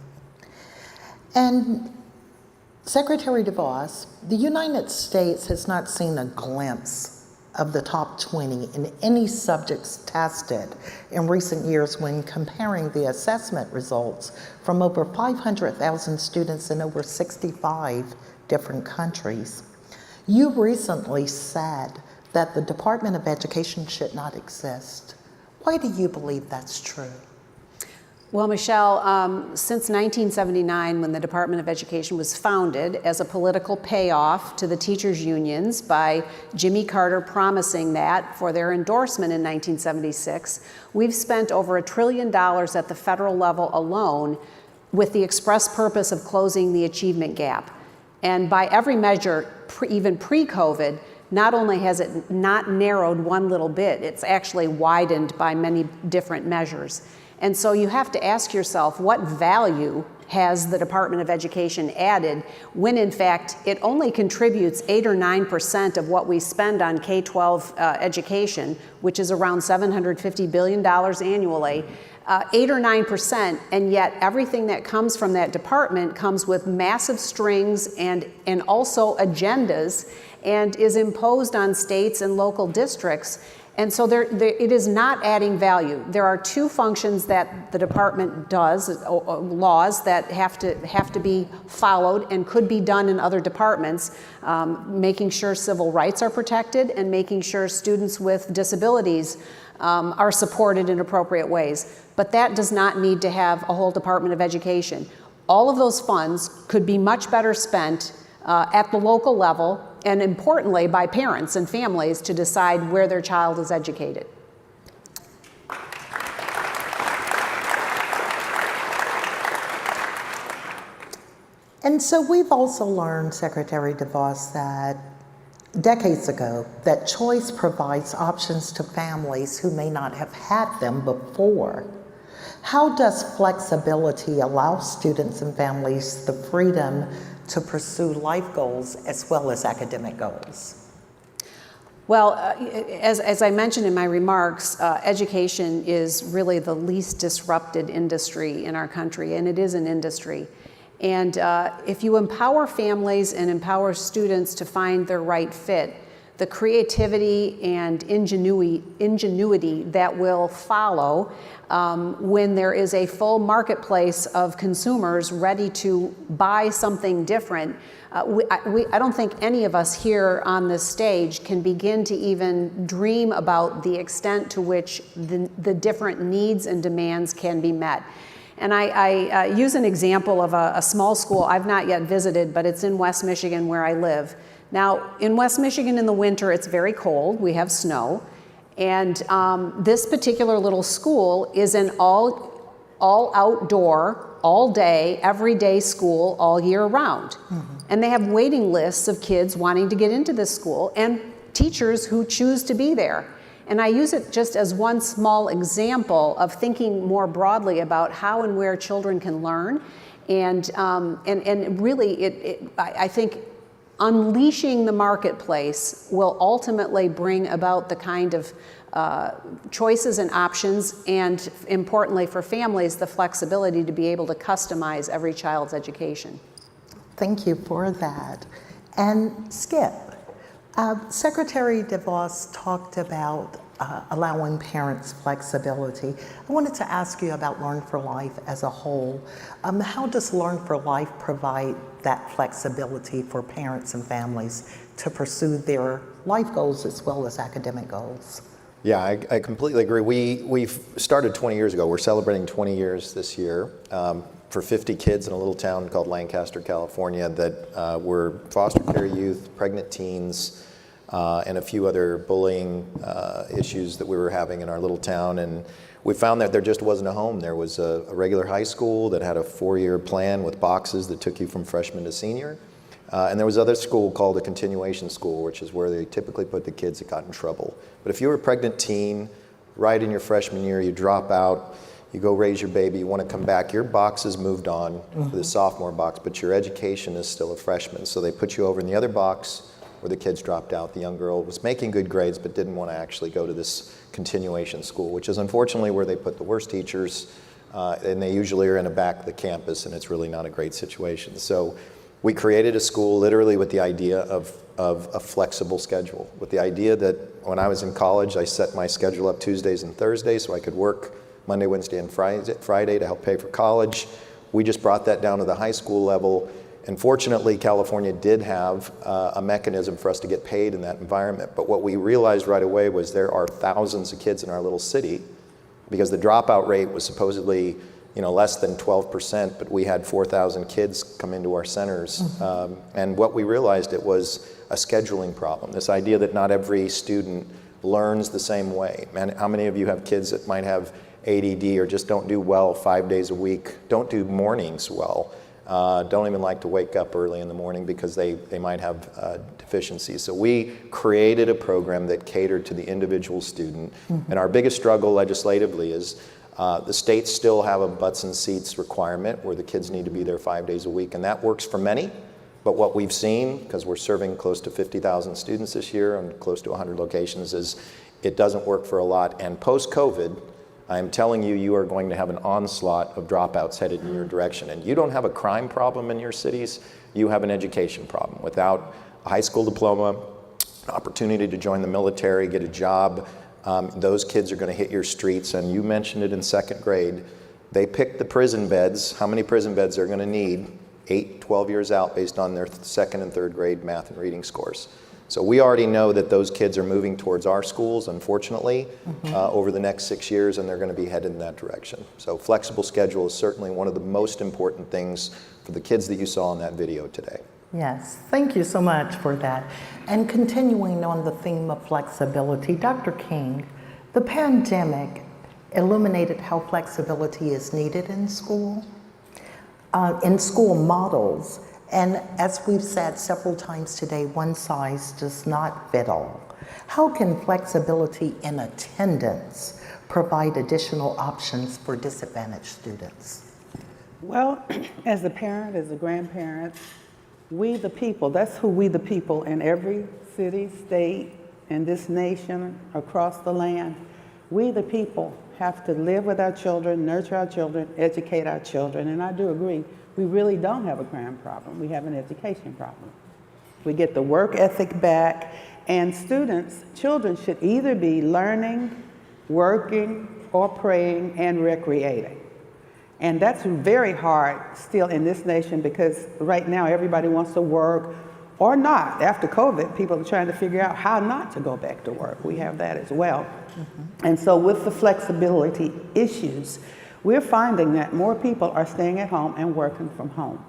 S2: And Secretary DeVos, the United States has not seen a glimpse of the top 20 in any subjects tested in recent years when comparing the assessment results from over 500,000 students in over 65 different countries. You recently said that the Department of Education should not exist. Why do you believe that's true?
S15: Well, Michelle, since 1979, when the Department of Education was founded as a political payoff to the teachers' unions by Jimmy Carter promising that for their endorsement in 1976, we've spent over $1 trillion at the federal level alone with the express purpose of closing the achievement gap. And by every measure, even pre-COVID, not only has it not narrowed one little bit, it's actually widened by many different measures. And so you have to ask yourself, what value has the Department of Education added when in fact it only contributes 8 or 9% of what we spend on K-12 education, which is around $750 billion annually, 8 or 9%, and yet everything that comes from that department comes with massive strings and also agendas and is imposed on states and local districts. And so it is not adding value. There are two functions that the department does, laws that have to be followed and could be done in other departments, making sure civil rights are protected and making sure students with disabilities are supported in appropriate ways. But that does not need to have a whole Department of Education. All of those funds could be much better spent at the local level, and importantly by parents and families to decide where their child is educated.
S2: And so we've also learned, Secretary DeVos, that decades ago, that choice provides options to families who may not have had them before. How does flexibility allow students and families the freedom to pursue life goals as well as academic goals?
S15: Well, as I mentioned in my remarks, education is really the least disrupted industry in our country, and it is an industry. And if you empower families and empower students to find their right fit, the creativity and ingenuity that will follow when there is a full marketplace of consumers ready to buy something different. I don't think any of us here on this stage can begin to even dream about the extent to which the different needs and demands can be met. And I use an example of a small school I've not yet visited, but it's in West Michigan where I live. Now, in West Michigan in the winter, it's very cold. We have snow. And this particular little school is an all all outdoor, all day, everyday school all year round. And they have waiting lists of kids wanting to get into this school and teachers who choose to be there. And I use it just as one small example of thinking more broadly about how and where children can learn. And really, I think unleashing the marketplace will ultimately bring about the kind of choices and options, and importantly for families, the flexibility to be able to customize every child's education.
S2: Thank you for that. And Skip, Secretary DeVos talked about allowing parents flexibility. I wanted to ask you about Learn for Life as a whole. How does Learn for Life provide that flexibility for parents and families to pursue their life goals as well as academic goals?
S4: Yeah, I completely agree. We've started 20 years ago. We're celebrating 20 years this year for 50 kids in a little town called Lancaster, California, that were foster care youth, pregnant teens, and a few other bullying issues that we were having in our little town. And we found that there just wasn't a home. There was a regular high school that had a 4-year plan with boxes that took you from freshman to senior. And there was another school called a continuation school, which is where they typically put the kids that got in trouble. But if you were a pregnant teen, right in your freshman year, you drop out, you go raise your baby, you want to come back, your box is moved on to the sophomore box, but your education is still a freshman. So they put you over in the other box where the kids dropped out. The young girl was making good grades, but didn't want to actually go to this continuation school, which is unfortunately where they put the worst teachers, and they usually are in the back of the campus, and it's really not a great situation. So we created a school literally with the idea of a flexible schedule, with the idea that when I was in college, I set my schedule up Tuesdays and Thursdays so I could work Monday, Wednesday, and Friday to help pay for college. We just brought that down to the high school level. And fortunately, California did have a mechanism for us to get paid in that environment. But what we realized right away was there are thousands of kids in our little city, because the dropout rate was supposedly less than 12%, but we had 4,000 kids come into our centers. And what we realized, it was a scheduling problem. This idea that not every student learns the same way. Man, how many of you have kids that might have ADD or just don't do well 5 days a week, don't do mornings well, don't even like to wake up early in the morning because they might have deficiencies. So we created a program that catered to the individual student. And our biggest struggle legislatively is the states still have a butts and seats requirement where the kids need to be there 5 days a week, and that works for many. But what we've seen, because we're serving close to 50,000 students this year and close to 100 locations, is it doesn't work for a lot. And post-COVID, I'm telling you, you are going to have an onslaught of dropouts headed in your direction. And you don't have a crime problem in your cities, you have an education problem. Without a high school diploma, opportunity to join the military, get a job, those kids are going to hit your streets. And you mentioned it in second grade. They picked the prison beds, how many prison beds they're going to need 8, 12 years out based on their second and third grade math and reading scores. So we already know that those kids are moving towards our schools, unfortunately, over the next 6 years, and they're going to be headed in that direction. So flexible schedule is certainly one of the most important things for the kids that you saw in that video today.
S2: Yes, thank you so much for that. And continuing on the theme of flexibility, Dr. King, the pandemic illuminated how flexibility is needed in school models. And as we've said several times today, one size does not fit all. How can flexibility in attendance provide additional options for disadvantaged students?
S7: Well, as a parent, as a grandparent, we the people, that's who we the people in every city, state, in this nation, across the land. We the people have to live with our children, nurture our children, educate our children. And I do agree, we really don't have a crime problem. We have an education problem. We get the work ethic back, and children should either be learning, working, or praying and recreating. And that's very hard still in this nation, because right now everybody wants to work or not. After COVID, people are trying to figure out how not to go back to work. We have that as well. And so with the flexibility issues, we're finding that more people are staying at home and working from home.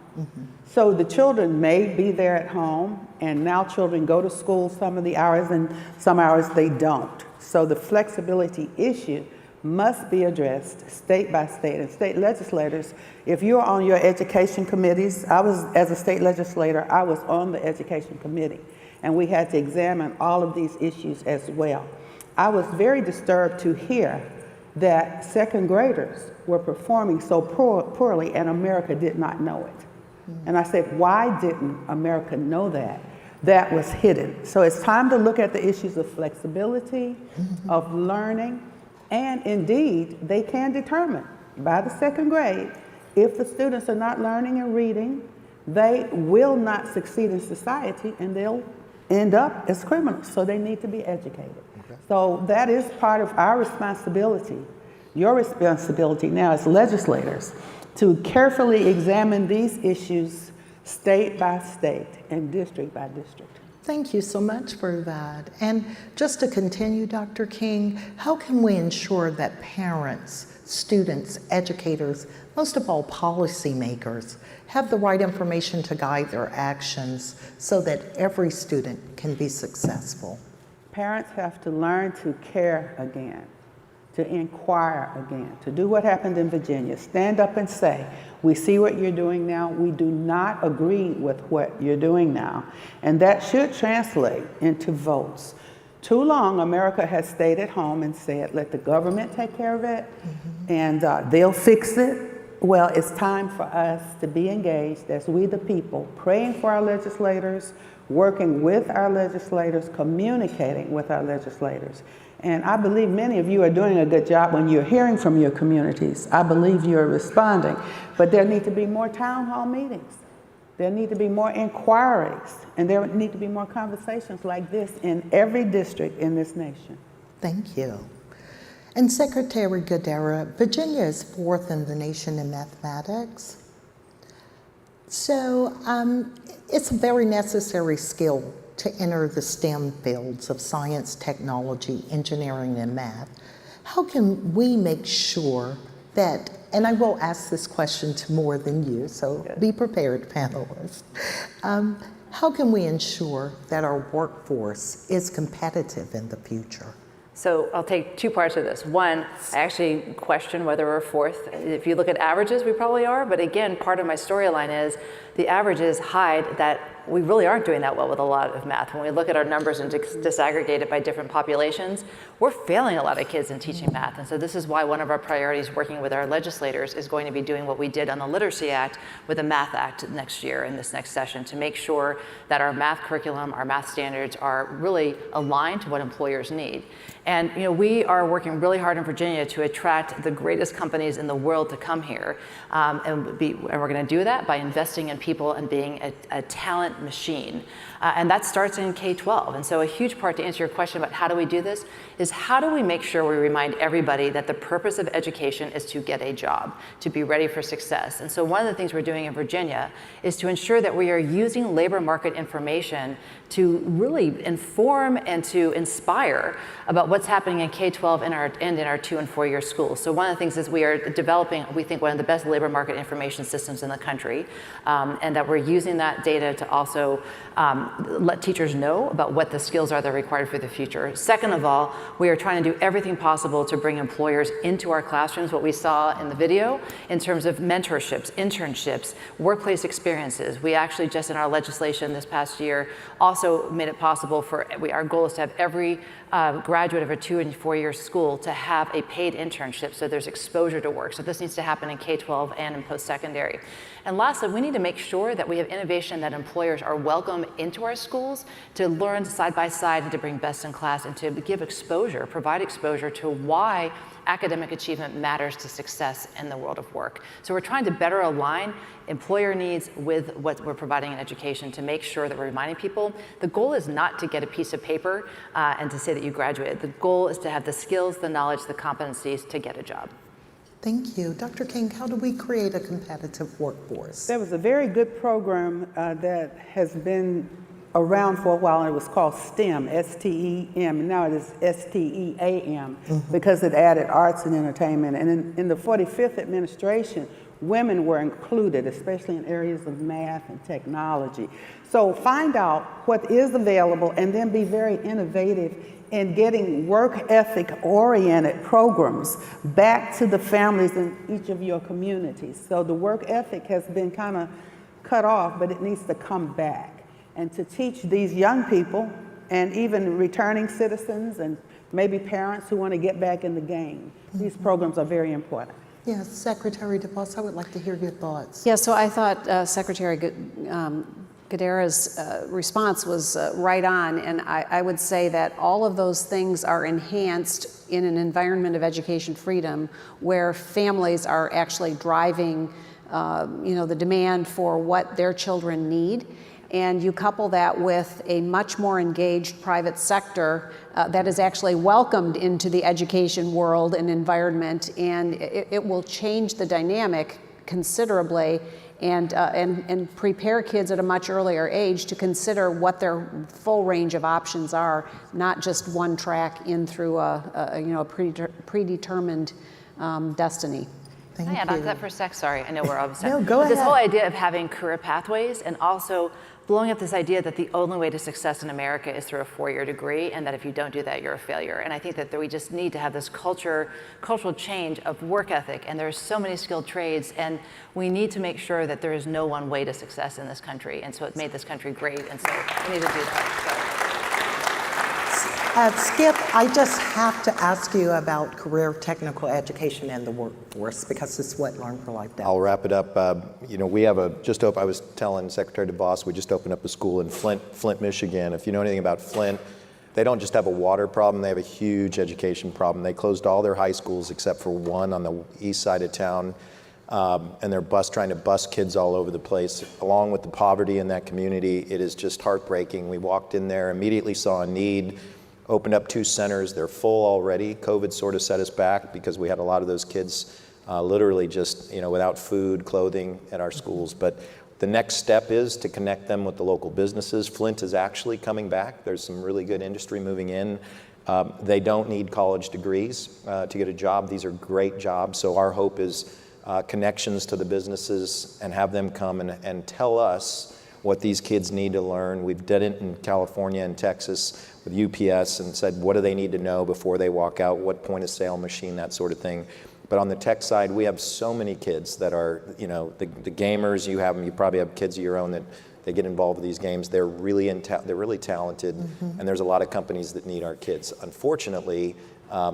S7: So the children may be there at home, and now children go to school some of the hours and some hours they don't. So the flexibility issue must be addressed state by state. And state legislators, if you're on your education committees, as a state legislator, I was on the education committee, and we had to examine all of these issues as well. I was very disturbed to hear that second graders were performing so poorly and America did not know it. And I said, why didn't America know that? That was hidden. So it's time to look at the issues of flexibility, of learning, and indeed, they can determine by the second grade, if the students are not learning and reading, they will not succeed in society and they'll end up as criminals. So they need to be educated. Okay. So that is part of our responsibility, your responsibility now as legislators, to carefully examine these issues state by state and district by district.
S2: Thank you so much for that. And just to continue, Dr. King, how can we ensure that parents, students, educators, most of all policymakers, have the right information to guide their actions so that every student can be successful?
S7: Parents have to learn to care again, to inquire again, to do what happened in Virginia. Stand up and say, we see what you're doing now. We do not agree with what you're doing now. And that should translate into votes. Too long, America has stayed at home and said, let the government take care of it, and they'll fix it. Well, it's time for us to be engaged as we the people, praying for our legislators, working with our legislators, communicating with our legislators. And I believe many of you are doing a good job when you're hearing from your communities. I believe you're responding. But there need to be more town hall meetings. There need to be more inquiries. And there need to be more conversations like this in every district in this nation.
S2: Thank you. And Secretary Guidera, Virginia is 4th in the nation in mathematics. So it's a very necessary skill to enter the STEM fields of science, technology, engineering, and math. How can we make sure that, and I will ask this question to more than you, so be prepared, panelists. How can we ensure that our workforce is competitive in the future?
S3: So I'll take two parts of this. One, I actually question whether we're 4th. If you look at averages, we probably are. But again, part of my storyline is the averages hide that we really aren't doing that well with a lot of math. When we look at our numbers and disaggregate it by different populations, we're failing a lot of kids in teaching math. And so this is why one of our priorities working with our legislators is going to be doing what we did on the Literacy Act with the Math Act next year in this next session to make sure that our math curriculum, our math standards are really aligned to what employers need. And you know, we are working really hard in Virginia to attract the greatest companies in the world to come here. And we're going to do that by investing in people and being a talent machine. And that starts in K-12. And so a huge part to answer your question about how do we do this is how do we make sure we remind everybody that the purpose of education is to get a job, to be ready for success. And so one of the things we're doing in Virginia is to ensure that we are using labor market information to really inform and to inspire about what's happening in K-12 and in our 2- and 4-year schools. So one of the things is we are developing, we think, one of the best labor market information systems in the country, and that we're using that data to also let teachers know about what the skills are that are required for the future. Second of all, we are trying to do everything possible to bring employers into our classrooms, what we saw in the video, in terms of mentorships, internships, workplace experiences. We actually just in our legislation this past year also made it possible for, our goal is to have every graduate of a 2- and 4-year school to have a paid internship so there's exposure to work. So this needs to happen in K-12 and in post-secondary. And lastly, we need to make sure that we have innovation that employers are welcome into our schools to learn side by side and to bring best in class and to give exposure, provide exposure to why academic achievement matters to success in the world of work. So we're trying to better align employer needs with what we're providing in education to make sure that we're reminding people. The goal is not to get a piece of paper and to say that you graduated. The goal is to have the skills, the knowledge, the competencies to get a job.
S2: Thank you. Dr. King, how do we create a competitive workforce?
S7: There was a very good program that has been around for a while, and it was called STEM, S-T-E-M, and now it is S-T-E-A-M, because it added arts and entertainment. And in the 45th administration, women were included, especially in areas of math and technology. So find out what is available and then be very innovative in getting work ethic oriented programs back to the families in each of your communities. So the work ethic has been kind of cut off, but it needs to come back. And to teach these young people and even returning citizens and maybe parents who want to get back in the game, these programs are very important.
S2: Yes, Secretary DeVos, I would like to hear your thoughts.
S15: Yeah, so I thought Secretary Guidera's response was right on, and I would say that all of those things are enhanced in an environment of education freedom where families are actually driving the demand for what their children need. And you couple that with a much more engaged private sector that is actually welcomed into the education world and environment, and it will change the dynamic considerably and prepare kids at a much earlier age to consider what their full range of options are, not just one track in through a predetermined destiny.
S3: Can I add on to that for a sec? Sorry, I know we're almost done.
S2: No, go ahead.
S3: This whole idea of having career pathways and also blowing up this idea that the only way to success in America is through a four-year degree, and that if you don't do that, you're a failure. And I think that we just need to have this cultural change of work ethic, and there's so many skilled trades, and we need to make sure that there is no one way to success in this country, and so it made this country great, and so we need to do that.
S2: Skip, I just have to ask you about career technical education and the workforce, because it's what Learn for Life does.
S4: I'll wrap it up. We have I was telling Secretary DeVos, we just opened up a school in Flint, Michigan. If you know anything about Flint, they don't just have a water problem, they have a huge education problem. They closed all their high schools except for one on the east side of town. And they're trying to bus kids all over the place. Along with the poverty in that community, it is just heartbreaking. We walked in there, immediately saw a need, opened up 2 centers. They're full already. COVID sort of set us back because we had a lot of those kids literally just without food, clothing at our schools. But the next step is to connect them with the local businesses. Flint is actually coming back. There's some really good industry moving in. They don't need college degrees to get a job. These are great jobs. So our hope is connections to the businesses and have them come and tell us what these kids need to learn. We've done it in California and Texas with UPS and said, what do they need to know before they walk out? What point of sale machine, that sort of thing. But on the tech side, we have so many kids that are, the gamers. You have them. You probably have kids of your own that they get involved with these games. They're really talented, and there's a lot of companies that need our kids. Unfortunately,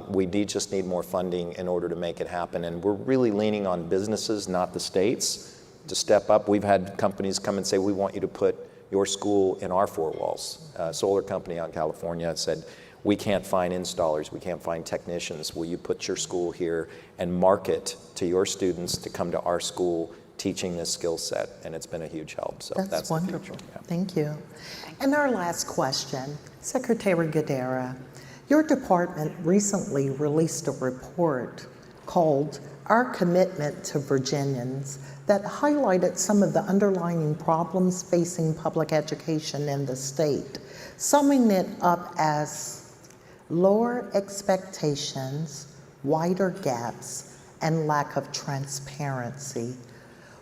S4: we just need more funding in order to make it happen, and we're really leaning on businesses, not the states, to step up. We've had companies come and say, we want you to put your school in our 4 walls. A solar company out in California said, we can't find installers, we can't find technicians. Will you put your school here and market to your students to come to our school teaching this skill set? And it's been a huge help. So that's
S2: wonderful.
S4: The future. Yeah.
S2: Thank you. And our last question, Secretary Guidera, your department recently released a report called Our Commitment to Virginians that highlighted some of the underlying problems facing public education in the state, summing it up as lower expectations, wider gaps, and lack of transparency.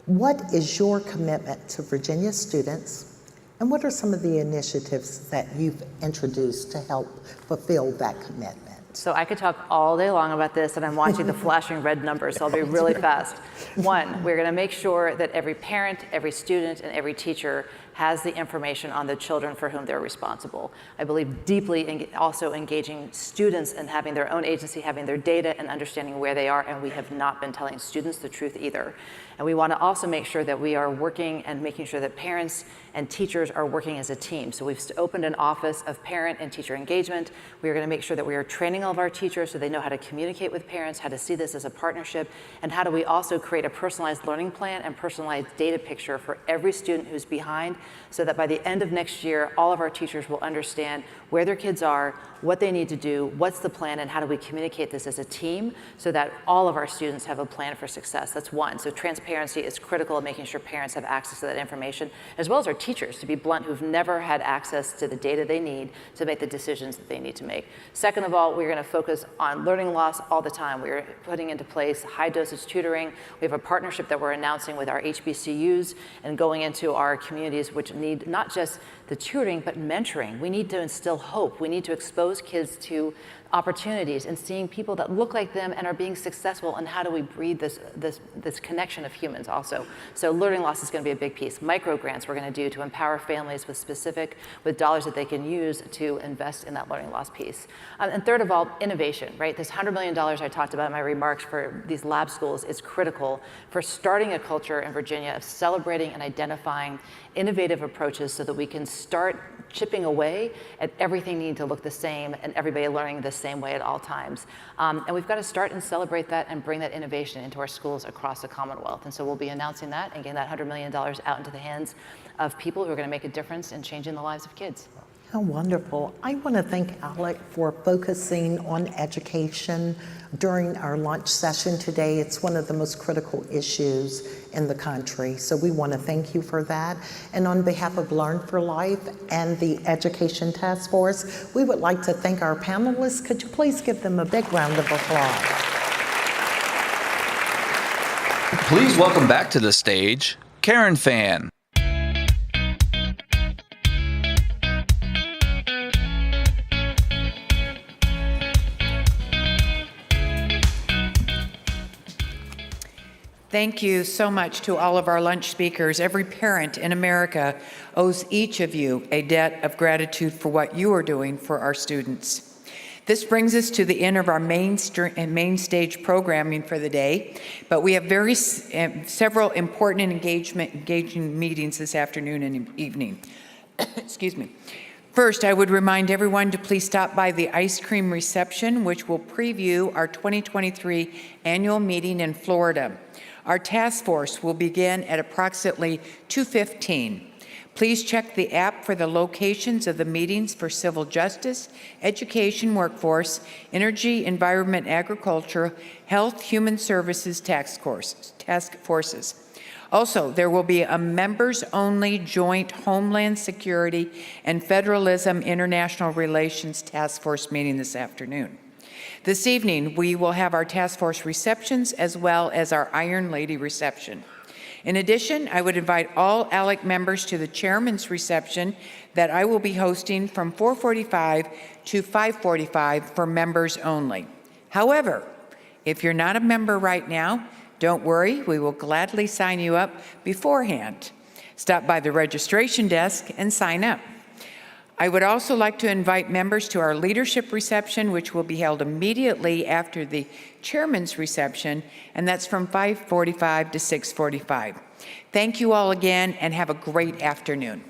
S2: What is your commitment to Virginia students, and what are some of the initiatives that you've introduced to help fulfill that commitment?
S3: So I could talk all day long about this, and I'm watching the flashing red numbers, so I'll be really fast. 1, we're going to make sure that every parent, every student, and every teacher has the information on the children for whom they're responsible. I believe deeply in also engaging students and having their own agency, having their data and understanding where they are, and we have not been telling students the truth either. And we want to also make sure that we are working and making sure that parents and teachers are working as a team. So we've opened an office of parent and teacher engagement. We are going to make sure that we are training all of our teachers so they know how to communicate with parents, how to see this as a partnership, and how do we also create a personalized learning plan and personalized data picture for every student who's behind, so that by the end of next year, all of our teachers will understand where their kids are, what they need to do, what's the plan, and how do we communicate this as a team so that all of our students have a plan for success. That's 1. So transparency is critical in making sure parents have access to that information, as well as our teachers, to be blunt, who've never had access to the data they need to make the decisions that they need to make. Second of all, we're going to focus on learning loss all the time. We're putting into place high dosage tutoring. We have a partnership that we're announcing with our HBCUs and going into our communities which need not just the tutoring, but mentoring. We need to instill hope. We need to expose kids to opportunities and seeing people that look like them and are being successful, and how do we breed this connection of humans also. So learning loss is going to be a big piece. Micro grants we're going to do to empower families with dollars that they can use to invest in that learning loss piece. And third of all, innovation, right? This $100 million I talked about in my remarks for these lab schools is critical for starting a culture in Virginia of celebrating and identifying innovative approaches so that we can start chipping away at everything needing to look the same and everybody learning the same way at all times. And we've got to start and celebrate that and bring that innovation into our schools across the Commonwealth. And so we'll be announcing that and getting that $100 million out into the hands of people who are going to make a difference in changing the lives of kids.
S2: How wonderful. I want to thank ALEC for focusing on education during our lunch session today. It's one of the most critical issues in the country. So we want to thank you for that. And on behalf of Learn for Life and the Education Task Force, we would like to thank our panelists. Could you please give them a big round of applause?
S1: Please welcome back to the stage, Karen Fan.
S8: Thank you so much to all of our lunch speakers. Every parent in America owes each of you a debt of gratitude for what you are doing for our students. This brings us to the end of our main stage programming for the day, but we have several important and engaging meetings this afternoon and evening. Excuse me. First, I would remind everyone to please stop by the ice cream reception, which will preview our 2023 annual meeting in Florida. Our task force will begin at approximately 2:15. Please check the app for the locations of the meetings for civil justice, education, workforce, energy, environment, agriculture, health, human services task forces. Also, there will be a members-only joint Homeland Security and Federalism International Relations Task Force meeting this afternoon. This evening, we will have our task force receptions as well as our Iron Lady reception. In addition, I would invite all ALEC members to the chairman's reception that I will be hosting from 4:45 to 5:45 for members only. However, if you're not a member right now, don't worry, we will gladly sign you up beforehand. Stop by the registration desk and sign up. I would also like to invite members to our leadership reception, which will be held immediately after the chairman's reception, and that's from 5:45 to 6:45. Thank you all again, and have a great afternoon.